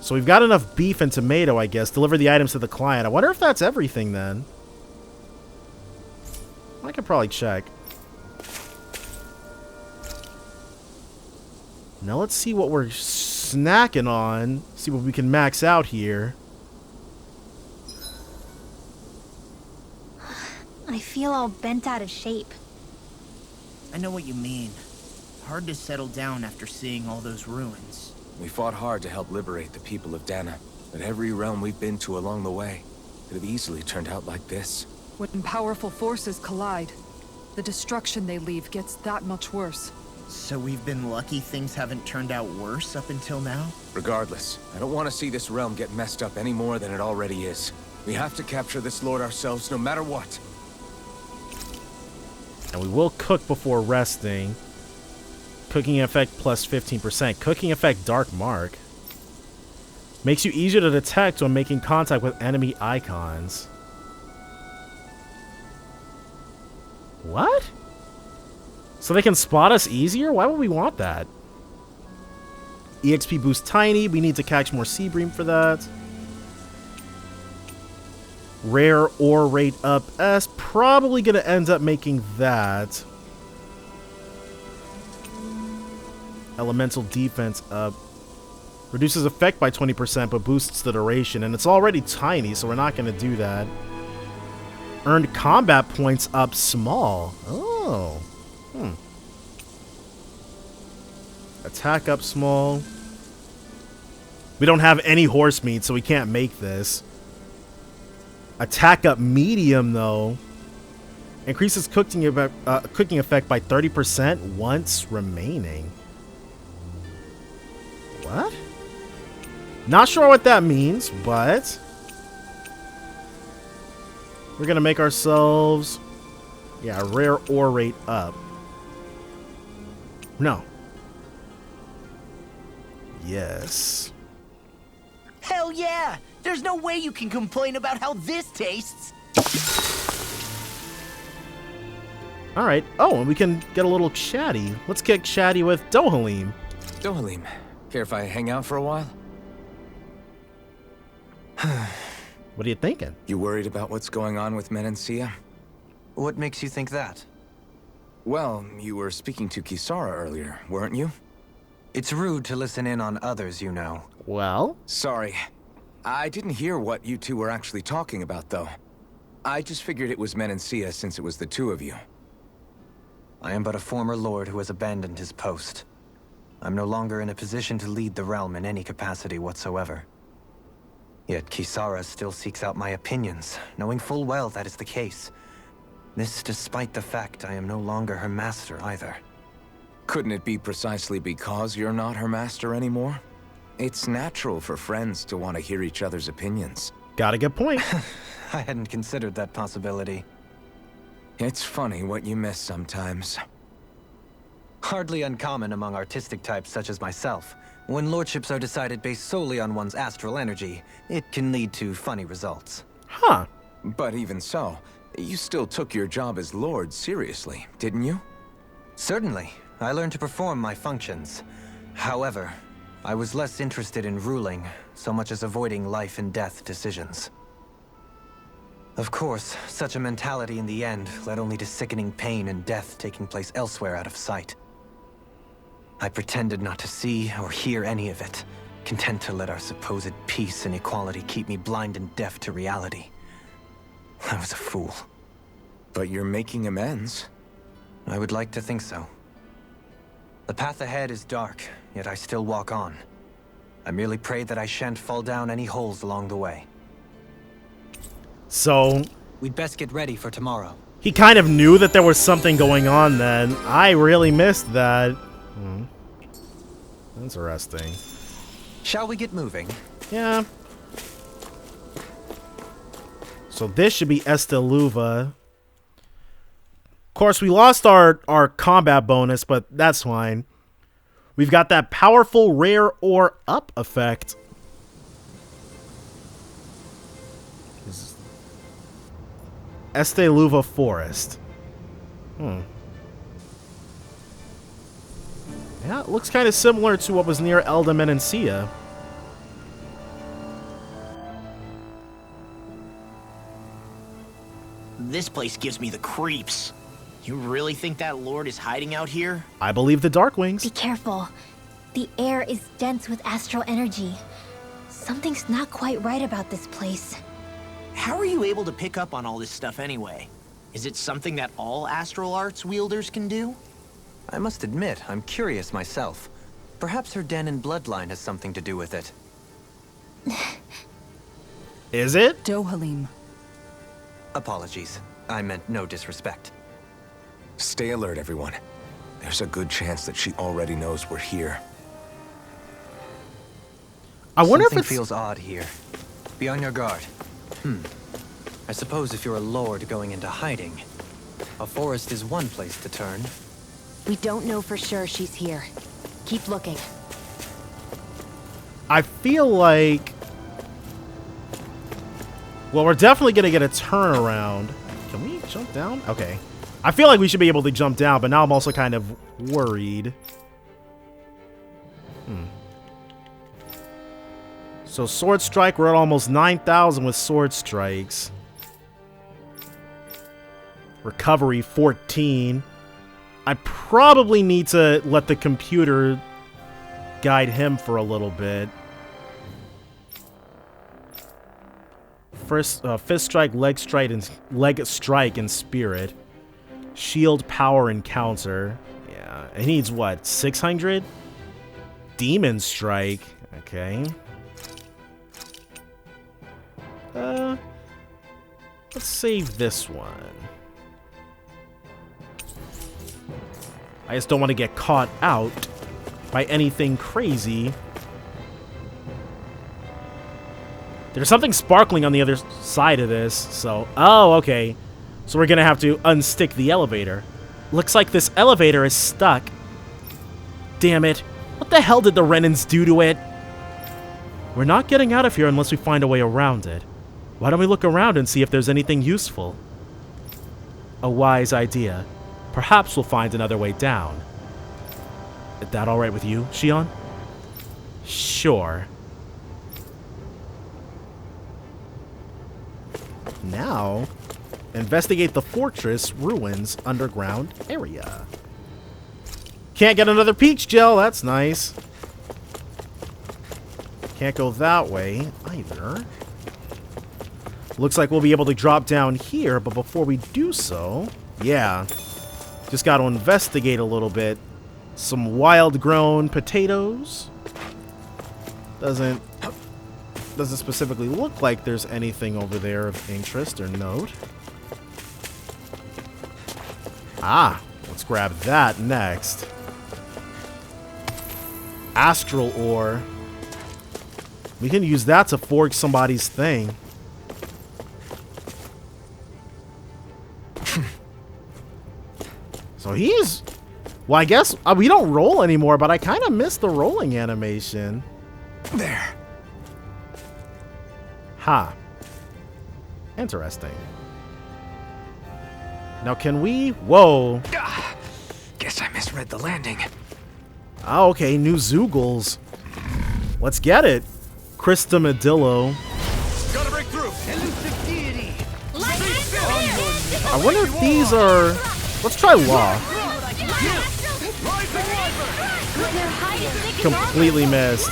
So we've got enough beef and tomato, I guess. Deliver the items to the client. I wonder if that's everything then. I could probably check. Now let's see what we're snacking on. See what we can max out here. I feel all bent out of shape. I know what you mean. Hard to settle down after seeing all those ruins. We fought hard to help liberate the people of Dana, but every realm we've been to along the way could have easily turned out like this. When powerful forces collide, the destruction they leave gets that much worse. So we've been lucky things haven't turned out worse up until now? Regardless, I don't want to see this realm get messed up any more than it already is. We have to capture this lord ourselves no matter what. And we will cook before resting. Cooking effect plus 15%. Cooking effect Dark Mark. Makes you easier to detect when making contact with enemy icons. What? So they can spot us easier? Why would we want that? EXP boost tiny. We need to catch more sea bream for that. Rare ore rate up S. Probably going to end up making that. Elemental defense up. Reduces effect by 20%, but boosts the duration. And it's already tiny, so we're not going to do that. Earned combat points up small. Oh. Attack up small. We don't have any horse meat, so we can't make this. Attack up medium, though. Increases cooking effect by 30% once remaining. What? Not sure what that means, but we're gonna make ourselves, yeah, rare ore rate up. No. Yes. Hell yeah! There's no way you can complain about how this tastes! Alright. Oh, and we can get a little chatty. Let's get chatty with Dohalim. Dohalim, care if I hang out for a while? What are you thinking? You worried about what's going on with Menancia? What makes you think that? Well, you were speaking to Kisara earlier, weren't you? It's rude to listen in on others, you know. Well? Sorry. I didn't hear what you two were actually talking about, though. I just figured it was Menancia since it was the two of you. I am but a former lord who has abandoned his post. I'm no longer in a position to lead the realm in any capacity whatsoever. Yet Kisara still seeks out my opinions, knowing full well that is the case. This despite the fact I am no longer her master either. Couldn't it be precisely because you're not her master anymore? It's natural for friends to want to hear each other's opinions. Got a good point. I hadn't considered that possibility. It's funny what you miss sometimes. Hardly uncommon among artistic types such as myself. When lordships are decided based solely on one's astral energy, it can lead to funny results. Huh. But even so, you still took your job as lord seriously, didn't you? Certainly. I learned to perform my functions. However, I was less interested in ruling, so much as avoiding life and death decisions. Of course, such a mentality in the end led only to sickening pain and death taking place elsewhere out of sight. I pretended not to see or hear any of it, content to let our supposed peace and equality keep me blind and deaf to reality. I was a fool. But you're making amends. I would like to think so. The path ahead is dark, yet I still walk on. I merely pray that I shan't fall down any holes along the way. So We'd best get ready for tomorrow. he kind of knew that there was something going on then. I really missed that. Interesting. Shall we get moving? Yeah. So this should be Esteluva. Of course, we lost our combat bonus, but that's fine. We've got that powerful rare ore up effect. Este Luva Forest. Yeah, it looks kind of similar to what was near Elda Menencia. This place gives me the creeps. You really think that Lord is hiding out here? I believe the Darkwings. Be careful. The air is dense with astral energy. Something's not quite right about this place. How are you able to pick up on all this stuff anyway? Is it something that all astral arts wielders can do? I must admit, I'm curious myself. Perhaps her Danon bloodline has something to do with it. Is it? Dohalim. Apologies. I meant no disrespect. Stay alert, everyone. There's a good chance that she already knows we're here. I wonder Something if it feels odd here. Be on your guard. I suppose if you're a lord going into hiding, a forest is one place to turn. We don't know for sure she's here. Keep looking. I feel like... Well, we're definitely going to get a turnaround. Can we jump down? Okay. I feel like we should be able to jump down, but now I'm also kind of worried. So Sword Strike, we're at almost 9,000 with Sword Strikes. Recovery, 14. I probably need to let the computer guide him for a little bit. First, Fist Strike, Leg Strike, and Spirit. Shield, Power, and Counter. Yeah, he needs what, 600? Demon Strike. Okay. Let's save this one. I just don't want to get caught out by anything crazy. There's something sparkling on the other side of this, so... Oh, okay. So we're gonna have to unstick the elevator. Looks like this elevator is stuck. Damn it. What the hell did the Renans do to it? We're not getting out of here unless we find a way around it. Why don't we look around and see if there's anything useful? A wise idea. Perhaps we'll find another way down. Is that alright with you, Shion? Sure. Now, investigate the fortress ruins underground area. Can't get another peach gel, that's nice. Can't go that way either. Looks like we'll be able to drop down here, but before we do so, yeah, just got to investigate a little bit. Some wild-grown potatoes. Doesn't specifically look like there's anything over there of interest or note. Ah, let's grab that next. Astral ore. We can use that to forge somebody's thing. So he's... Well, I guess we don't roll anymore, but I kind of miss the rolling animation. There. Ha. Interesting. Now can we... Whoa. Guess I misread the landing. Oh, okay. New Zoogles. Let's get it. Krista Medillo. Gotta break through. I wonder if these are... Let's try Law. Completely missed.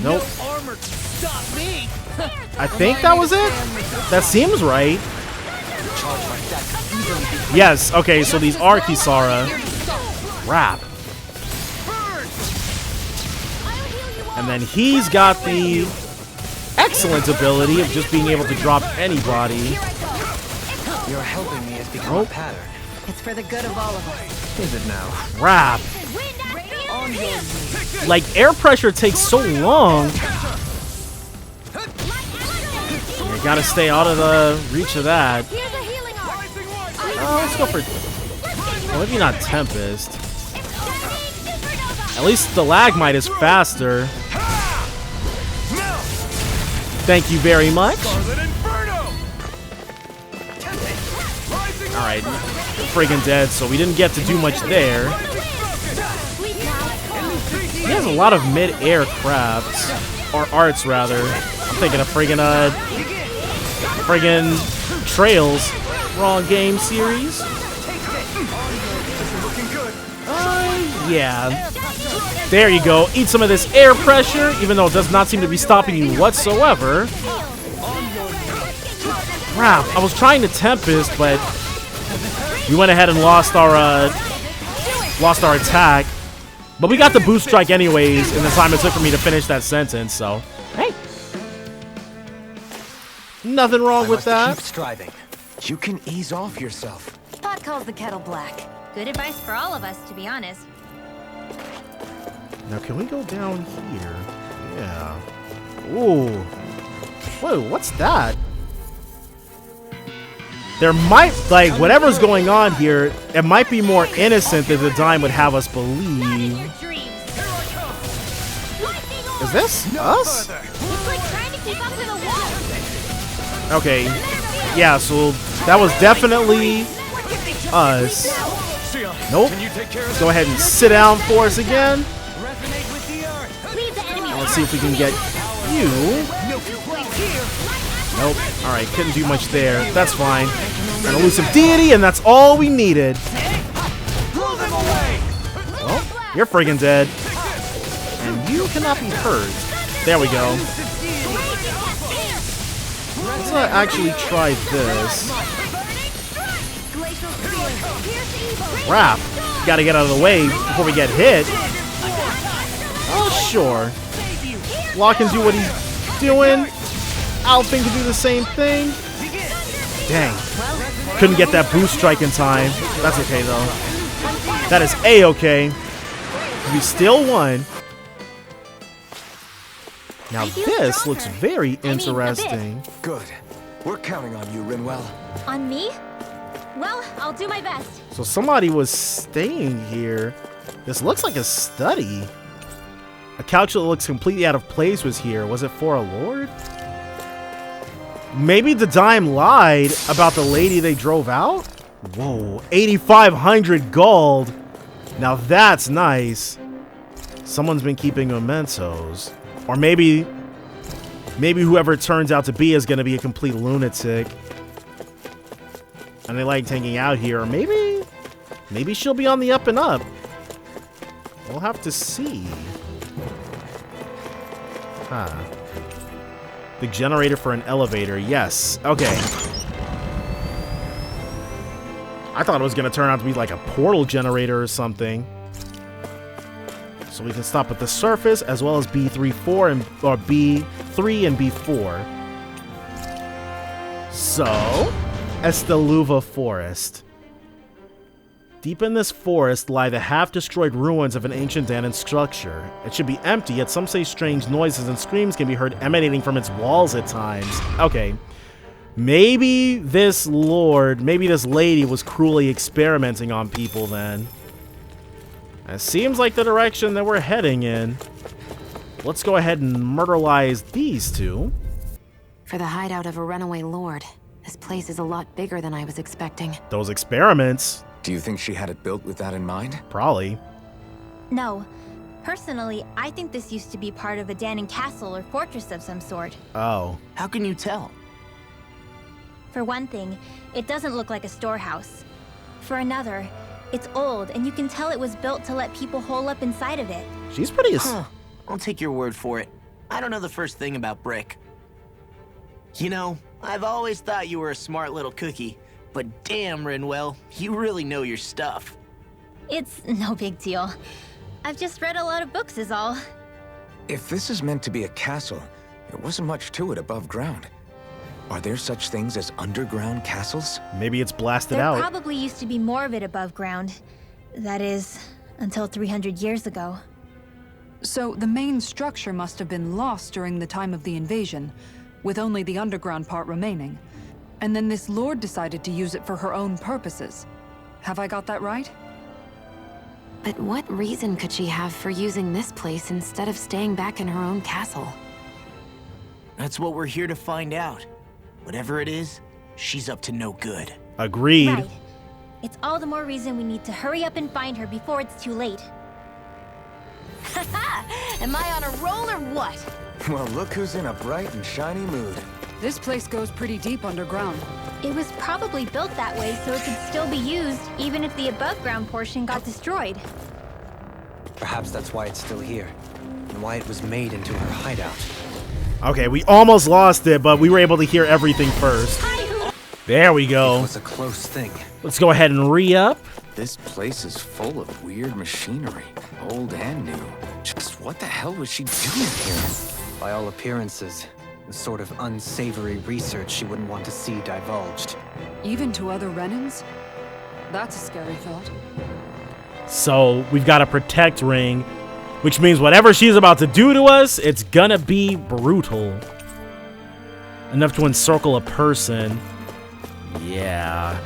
Nope. I think that was it? That seems right. Yes, okay, so these are Kisara. Crap. And then he's got the excellent ability of just being able to drop anybody. Your helping me has become a pattern. It's for the good of all of us. Is it now? Crap. Like, air pressure takes so long. You gotta stay out of the reach of that. Oh, let's go for... Well, maybe not Tempest. At least Stalagmite is faster. Thank you very much. Alright, friggin' dead, so we didn't get to do much there. He has a lot of mid-air crafts. Or arts, rather. I'm thinking of friggin' Trails. Wrong game series. Yeah. There you go. Eat some of this air pressure, even though it does not seem to be stopping you whatsoever. Crap. I was trying to Tempest, but we went ahead and lost our attack. But we got the boost strike anyways in the time it took for me to finish that sentence, so hey. Nothing wrong with that. Keep striving. You can ease off yourself. Pot calls the kettle black. Good advice for all of us, to be honest. Now, can we go down here? Yeah. Ooh. Whoa, what's that? There might, like, whatever's going on here, it might be more innocent than the Dime would have us believe. Is this us? Okay. Yeah, so that was definitely us. Nope. Go ahead and sit down for us again. Let's see if we can get you. Nope. Alright, couldn't do much there. That's fine. An elusive deity, and that's all we needed. Well, you're friggin' dead. And you cannot be hurt. There we go. Let's actually try this. Crap. Gotta get out of the way before we get hit. Oh, sure. Law can do what he's doing. Alfin can do the same thing. Dang. Couldn't get that boost strike in time. That's okay, though. That is A-okay. We still won. Now this looks very interesting. Good. We're counting on you, Rinwell. On me? Well, I'll do my best. So somebody was staying here. This looks like a study. A couch that looks completely out of place was here. Was it for a lord? Maybe the Dime lied about the lady they drove out? Whoa, 8,500 gold. Now that's nice. Someone's been keeping mementos. Or maybe whoever it turns out to be is going to be a complete lunatic. And they like hanging out here. Or maybe she'll be on the up and up. We'll have to see. Huh. The generator for an elevator. Yes. Okay. I thought it was going to turn out to be like a portal generator or something. So we can stop at the surface as well as B3-4 and or B3 and B4. So, Esteluva Forest. Deep in this forest lie the half-destroyed ruins of an ancient Danon structure. It should be empty, yet some say strange noises and screams can be heard emanating from its walls at times. Okay. Maybe this lady was cruelly experimenting on people then. It seems like the direction that we're heading in. Let's go ahead and murderize these two. For the hideout of a runaway lord, this place is a lot bigger than I was expecting. Those experiments. Do you think she had it built with that in mind? Probably. No. Personally, I think this used to be part of a Danon castle or fortress of some sort. Oh. How can you tell? For one thing, it doesn't look like a storehouse. For another, it's old, and you can tell it was built to let people hole up inside of it. She's pretty... Huh. I'll take your word for it. I don't know the first thing about brick. You know, I've always thought you were a smart little cookie. But damn, Rinwell, you really know your stuff. It's no big deal. I've just read a lot of books is all. If this is meant to be a castle, there wasn't much to it above ground. Are there such things as underground castles? Maybe it's blasted There out. probably used to be more of it above ground. That is, until 300 years ago. So the main structure must have been lost during the time of the invasion, with only the underground part remaining. And then this lord decided to use it for her own purposes. Have I got that right? But what reason could she have for using this place instead of staying back in her own castle? That's what we're here to find out. Whatever it is, she's up to no good. Agreed. Right. It's all the more reason we need to hurry up and find her before it's too late. Haha! Am I on a roll or what? Well, look who's in a bright and shiny mood. This place goes pretty deep underground. It was probably built that way so it could still be used, even if the above-ground portion got destroyed. Perhaps that's why it's still here, and why it was made into her hideout. Okay, we almost lost it, but we were able to hear everything first. There we It go. was a close thing. Let's go ahead and re-up. This place is full of weird machinery, old and new. Just what the hell was she doing here? By all appearances, the sort of unsavory research she wouldn't want to see divulged. Even to other Renans? That's a scary thought. So we've got a protect ring, which means whatever she's about to do to us, it's gonna be brutal. Enough to encircle a person. Yeah.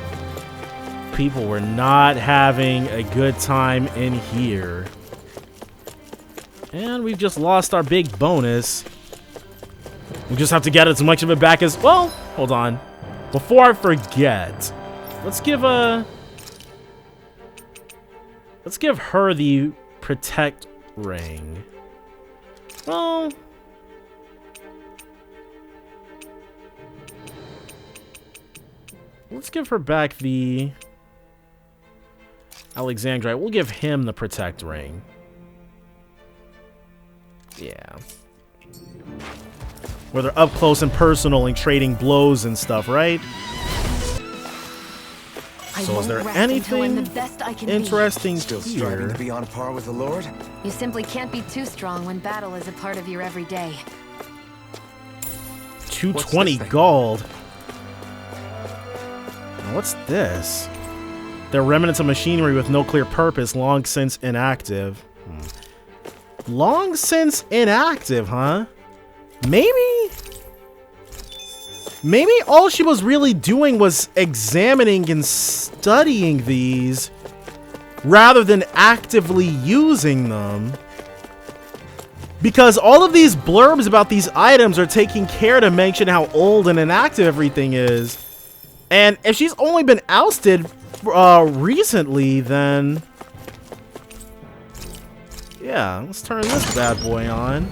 People were not having a good time in here. And we've just lost our big bonus. We just have to get as much of it back as... Well, hold on. Before I forget, let's give her the protect ring. Well... Let's give her back the Alexandrite. We'll give him the protect ring. Yeah. Where they're up close and personal and trading blows and stuff, right? So is there anything interesting Still striving here? to be on par with the Lord? You simply can't be too strong when battle is a part of your everyday. 220 thing? gold. Now, what's this? They're remnants of machinery with no clear purpose, long since inactive. Long since inactive, huh? Maybe all she was really doing was examining and studying these rather than actively using them. Because all of these blurbs about these items are taking care to mention how old and inactive everything is. And if she's only been ousted recently, then... Yeah, let's turn this bad boy on.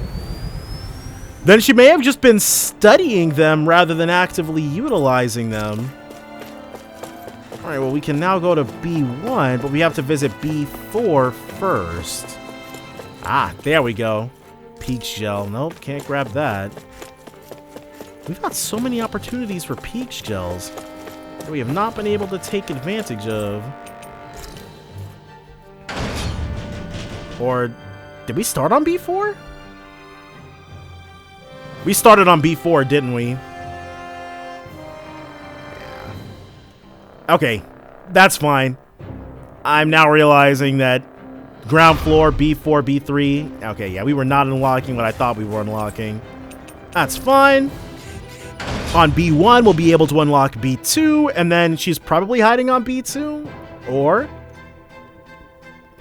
Then she may have just been studying them rather than actively utilizing them. Alright, well, we can now go to B1, but we have to visit B4 first. Ah, there we go. Peach gel. Nope, can't grab that. We've got so many opportunities for peach gels that we have not been able to take advantage of. Or did we start on B4? We started on B4, didn't we? Yeah. Okay, that's fine. I'm now realizing that ground floor, B4, B3. Okay, yeah, we were not unlocking what I thought we were unlocking. That's fine. On B1, we'll be able to unlock B2, and then she's probably hiding on B2. Or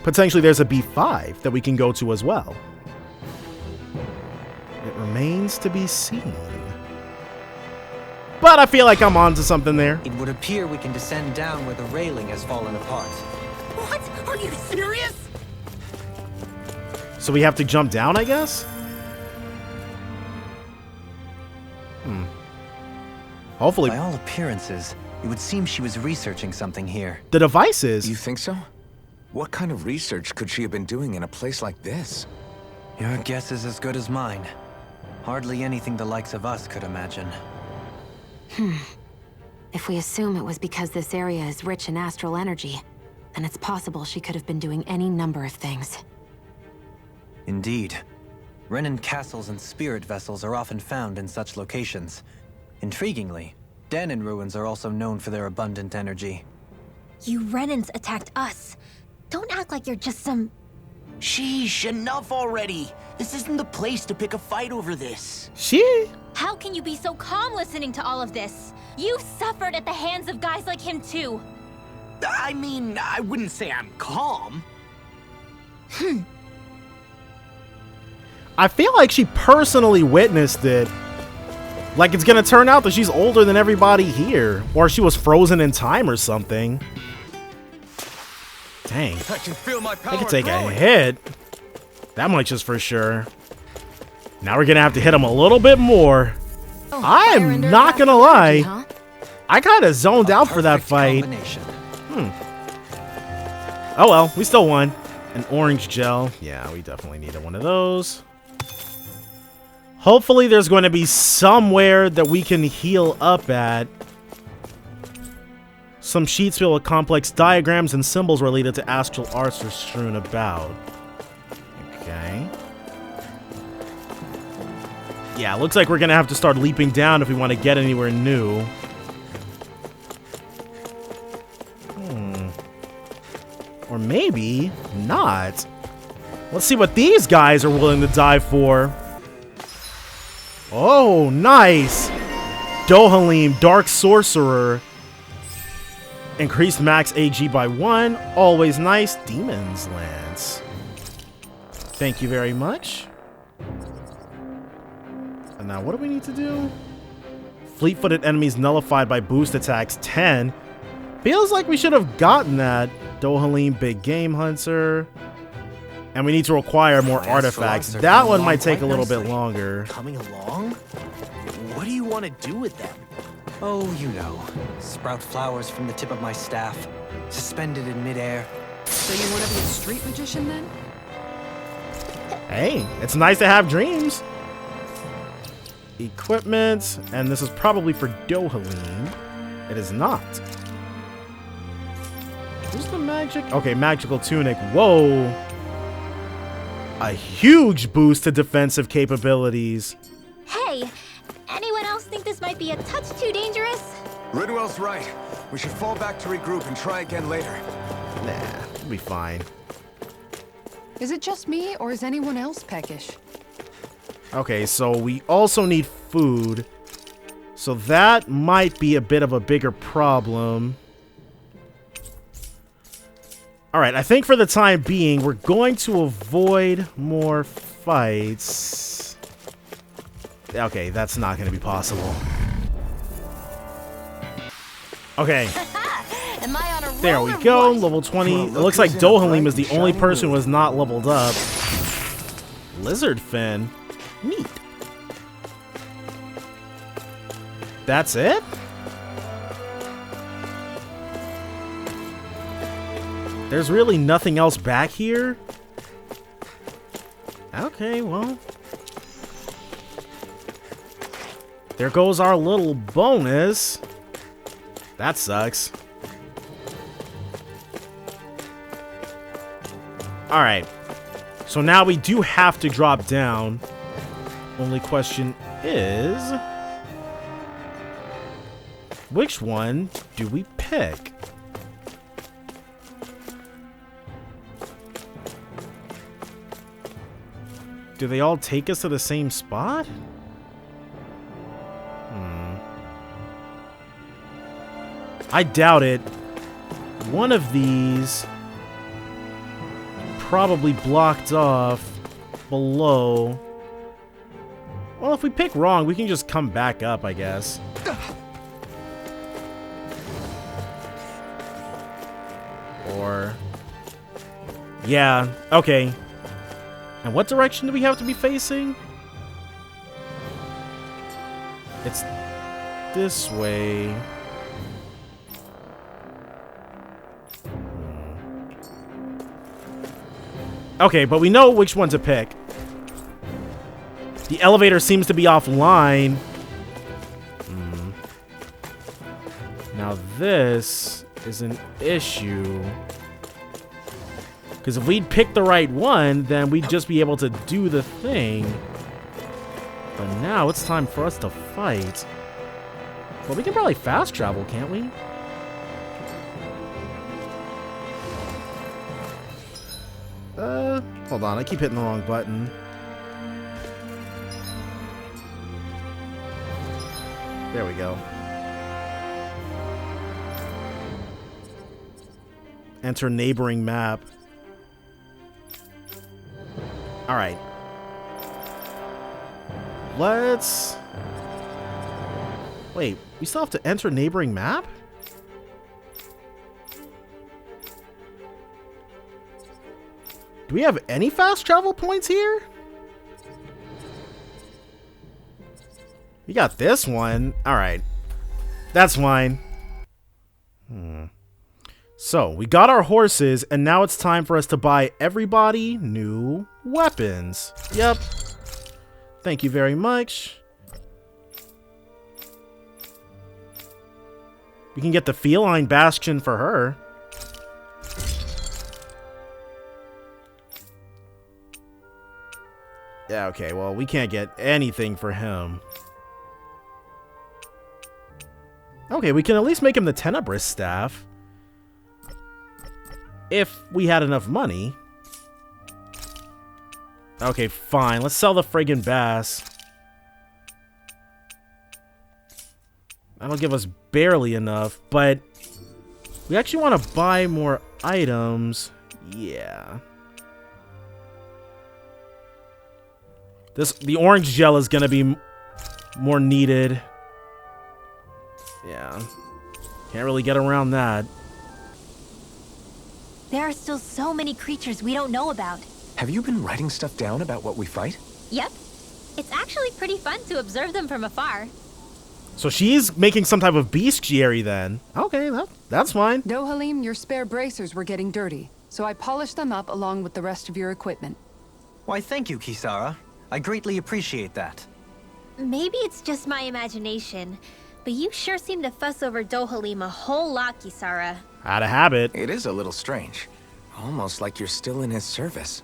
potentially there's a B5 that we can go to as well. It remains to be seen. But I feel like I'm onto something there. It would appear we can descend down where the railing has fallen apart. What? Are you serious? So we have to jump down, I guess? Hopefully. By all appearances, it would seem she was researching something here. The devices. You think so? What kind of research could she have been doing in a place like this? Your guess is as good as mine. Hardly anything the likes of us could imagine. If we assume it was because this area is rich in astral energy, then it's possible she could have been doing any number of things. Indeed. Renan castles and spirit vessels are often found in such locations. Intriguingly, Danon ruins are also known for their abundant energy. You Renans attacked us. Don't act like you're just some... Sheesh, enough already. This isn't the place to pick a fight over this. How can you be so calm listening to all of this? You've suffered at the hands of guys like him too. I mean, I wouldn't say I'm calm. I feel like she personally witnessed it. Like it's gonna turn out that she's older than everybody here. Or she was frozen in time or something. Dang. I can feel my power I can take growing. a hit. That much is for sure. Now we're gonna have to hit him a little bit more. Oh, I'm not gonna lie. I kinda zoned out for that fight. Oh well, we still won. An orange gel. Yeah, we definitely needed one of those. Hopefully there's going to be somewhere that we can heal up at. Some sheets filled with complex diagrams and symbols related to astral arts are strewn about. Okay. Yeah, looks like we're going to have to start leaping down if we want to get anywhere new. Or maybe not. Let's see what these guys are willing to die for. Oh, nice. Dohalim, Dark Sorcerer. Increased max AG by 1. Always nice. Demon's Lance. Thank you very much. And now what do we need to do? Fleet-footed enemies nullified by boost attacks 10. Feels like we should have gotten that. Dohalim, Big Game Hunter. And we need to acquire more artifacts. That one might take a little bit longer. Coming along? What do you want to do with them? Oh, you know. Sprout flowers from the tip of my staff, suspended in midair. So you want to be a street magician then? Hey, it's nice to have dreams. Equipment. And this is probably for Dohalim. It is not. Who's the magic? Okay, magical tunic. Whoa. A huge boost to defensive capabilities. Hey, anyone else think this might be a touch too dangerous? Ridwell's right. We should fall back to regroup and try again later. Nah, we'll be fine. Is it just me, or is anyone else peckish? Okay, so we also need food. So that might be a bit of a bigger problem. Alright, I think for the time being, we're going to avoid more fights. Okay, that's not going to be possible. Okay. Am I on a There we go, level 20. It looks like Dohalim is the only person who has not leveled up. Lizard fin. Neat. That's it? There's really nothing else back here? Okay, well. There goes our little bonus. That sucks. Alright. So now we do have to drop down. Only question is, which one do we pick? Do they all take us to the same spot? I doubt it. One of these probably blocked off below. Well, if we pick wrong, we can just come back up, I guess. Or... yeah, okay. And what direction do we have to be facing? It's this way. Okay, but we know which one to pick. The elevator seems to be offline. Now this is an issue. Because if we'd pick the right one, then we'd just be able to do the thing. But now it's time for us to fight. Well, we can probably fast travel, can't we? Hold on, I keep hitting the wrong button. There we go. Enter neighboring map. All right. Let's... Wait, we still have to enter neighboring map? Do we have any fast travel points here? We got this one. All right. That's fine. So, we got our horses, and now it's time for us to buy everybody new weapons. Yep. Thank you very much. We can get the feline bastion for her. Yeah, okay, well, we can't get anything for him. Okay, we can at least make him the Tenebris staff. If we had enough money. Okay, fine. Let's sell the friggin' bass. That'll give us barely enough, but we actually want to buy more items. Yeah. The orange gel is going to be more needed. Yeah. Can't really get around that. There are still so many creatures we don't know about. Have you been writing stuff down about what we fight? Yep. It's actually pretty fun to observe them from afar. So she's making some type of bestiary then. Okay, that's fine. Dohalim, your spare bracers were getting dirty, so I polished them up along with the rest of your equipment. Why, thank you, Kisara. I greatly appreciate that. Maybe it's just my imagination, but you sure seem to fuss over Dohalim a whole lot, Kisara. Out of habit. It is a little strange. Almost like you're still in his service.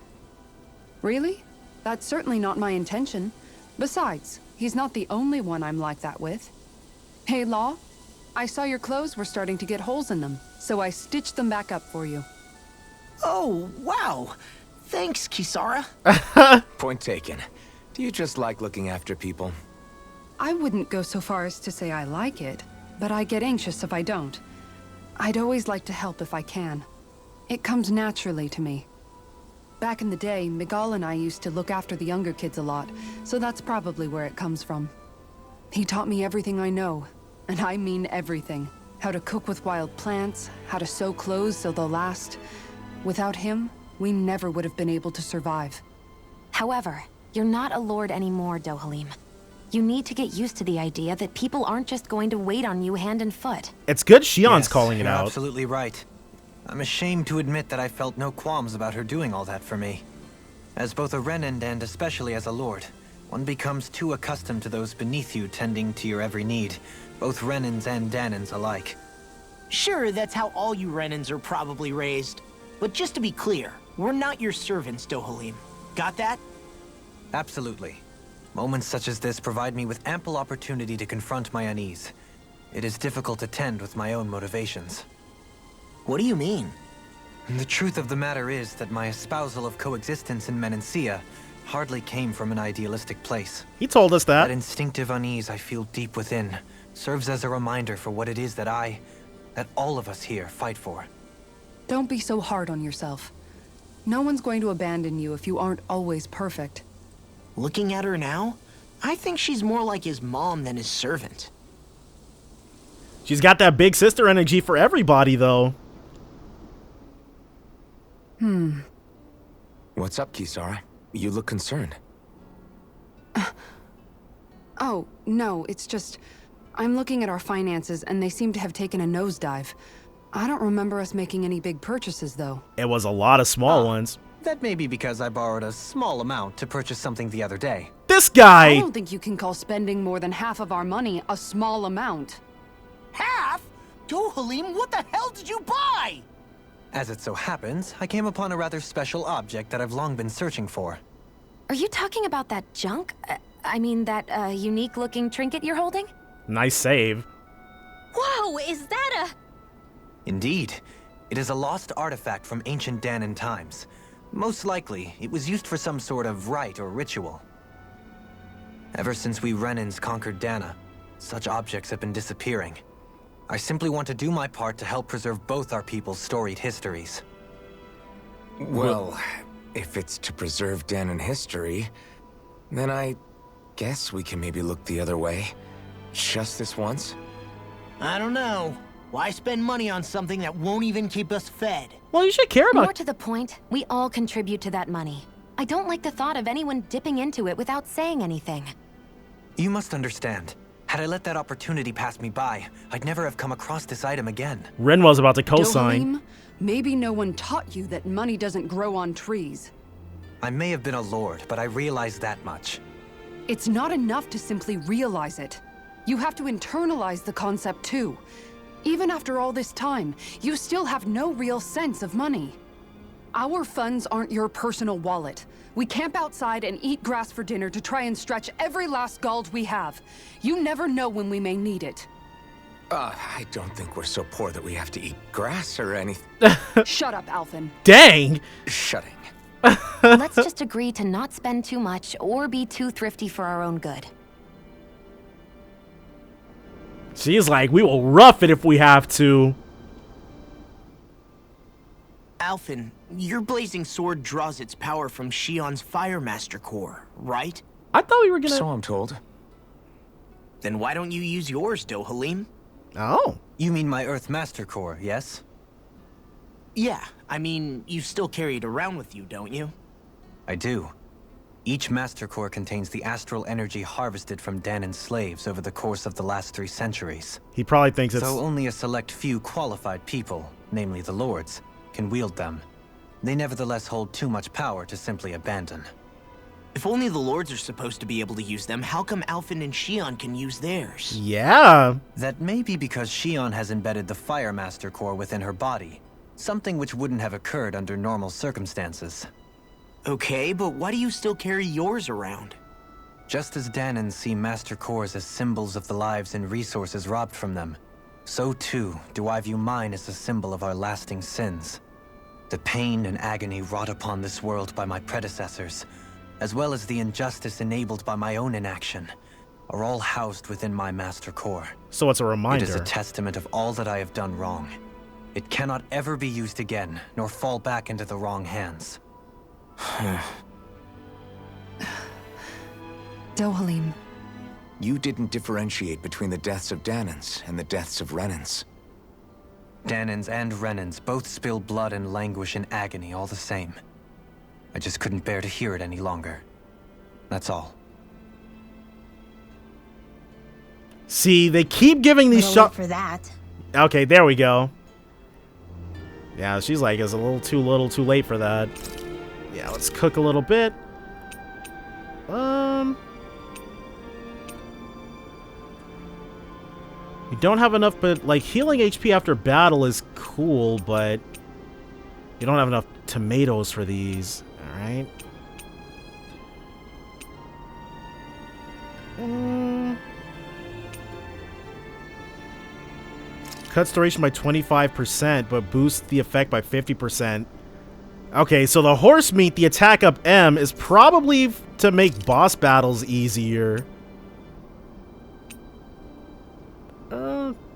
Really? That's certainly not my intention. Besides, he's not the only one I'm like that with. Hey, Law, I saw your clothes were starting to get holes in them, so I stitched them back up for you. Oh, wow. Thanks, Kisara. Point taken. Do you just like looking after people? I wouldn't go so far as to say I like it, but I get anxious if I don't. I'd always like to help if I can. It comes naturally to me. Back in the day, Miguel and I used to look after the younger kids a lot, so that's probably where it comes from. He taught me everything I know, and I mean everything. How to cook with wild plants, how to sew clothes so they'll last. Without him, we never would have been able to survive. However, you're not a lord anymore, Dohalim. You need to get used to the idea that people aren't just going to wait on you hand and foot. It's good Shion's Yes, calling it you're out. Absolutely right. I'm ashamed to admit that I felt no qualms about her doing all that for me. As both a Renan and especially as a lord, one becomes too accustomed to those beneath you tending to your every need, both Renans and Danans alike. Sure, that's how all you Renans are probably raised. But just to be clear, we're not your servants, Dohalim. Got that? Absolutely. Moments such as this provide me with ample opportunity to confront my unease. It is difficult to tend with my own motivations. What do you mean? The truth of the matter is that my espousal of coexistence in Menancia hardly came from an idealistic place. He told us that. That instinctive unease I feel deep within serves as a reminder for what it is that all of us here fight for. Don't be so hard on yourself. No one's going to abandon you if you aren't always perfect. Looking at her now, I think she's more like his mom than his servant. She's got that big sister energy for everybody, though. What's up, Kisara? You look concerned. Oh, no, it's just... I'm looking at our finances and they seem to have taken a nosedive. I don't remember us making any big purchases, though. It was a lot of small ones. That may be because I borrowed a small amount to purchase something the other day. This I guy! don't think you can call spending more than half of our money a small amount. Half? Dohalim, what the hell did you buy? As it so happens, I came upon a rather special object that I've long been searching for. Are you talking about that junk? That unique-looking trinket you're holding? Nice save. Whoa, is that Indeed. It is a lost artifact from ancient Danan times. Most likely, it was used for some sort of rite or ritual. Ever since we Renans conquered Dana, such objects have been disappearing. I simply want to do my part to help preserve both our people's storied histories. Well, if it's to preserve Danon history, then I guess we can maybe look the other way. Just this once? I don't know. Why spend money on something that won't even keep us fed? Well, you should care about... More to the point, we all contribute to that money. I don't like the thought of anyone dipping into it without saying anything. You must understand. Had I let that opportunity pass me by, I'd never have come across this item again. Ren was about to co-sign. Dohalim, maybe no one taught you that money doesn't grow on trees. I may have been a lord, but I realize that much. It's not enough to simply realize it. You have to internalize the concept too. Even after all this time, you still have no real sense of money. Our funds aren't your personal wallet. We camp outside and eat grass for dinner to try and stretch every last gold we have. You never know when we may need it. I don't think we're so poor that we have to eat grass or anything. Shut up, Alphen. Dang! Shutting. Let's just agree to not spend too much or be too thrifty for our own good. She's like, we will rough it if we have to. Alphen, your blazing sword draws its power from Shion's Fire Master Core, right? I thought we were gonna... So I'm told. Then why don't you use yours, Dohalim? Oh. You mean my Earth Master Core, yes? Yeah, I mean, you still carry it around with you, don't you? I do. Each Master Core contains the astral energy harvested from Danon's slaves over the course of the last 3 centuries. He probably thinks it's... So only a select few qualified people, namely the lords, can wield them. They nevertheless hold too much power to simply abandon. If only the lords are supposed to be able to use them, how come Alphen and Shion can use theirs? Yeah. That may be because Shion has embedded the Fire Master Core within her body, something which wouldn't have occurred under normal circumstances. Okay, but why do you still carry yours around? Just as Danons see Master Cores as symbols of the lives and resources robbed from them, so too do I view mine as a symbol of our lasting sins. The pain and agony wrought upon this world by my predecessors, as well as the injustice enabled by my own inaction, are all housed within my Master Core. So it's a reminder. It is a testament of all that I have done wrong. It cannot ever be used again, nor fall back into the wrong hands. Dohalim. You didn't differentiate between the deaths of Danons and the deaths of Renans. Danons and Renans both spill blood and languish in agony all the same. I just couldn't bear to hear it any longer. That's all. See, they keep giving these shots for that. Okay, there we go. Yeah, she's like, it's a little too late for that. Yeah, let's cook a little bit. We don't have enough, but like healing HP after battle is cool, but you don't have enough tomatoes for these. All right. Cuts duration by 25%, but boosts the effect by 50%. Okay, so the horse meat, the attack up M, is probably to make boss battles easier.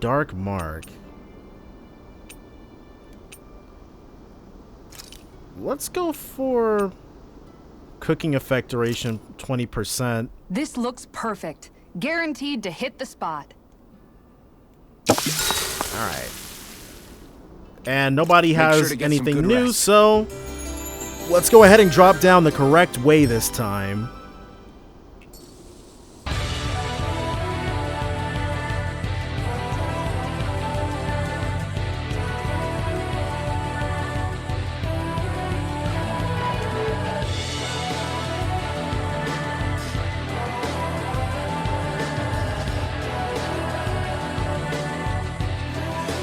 Dark Mark. Let's go for cooking effect duration 20%. This looks perfect. Guaranteed to hit the spot. All right. And nobody has anything new, so let's go ahead and drop down the correct way this time.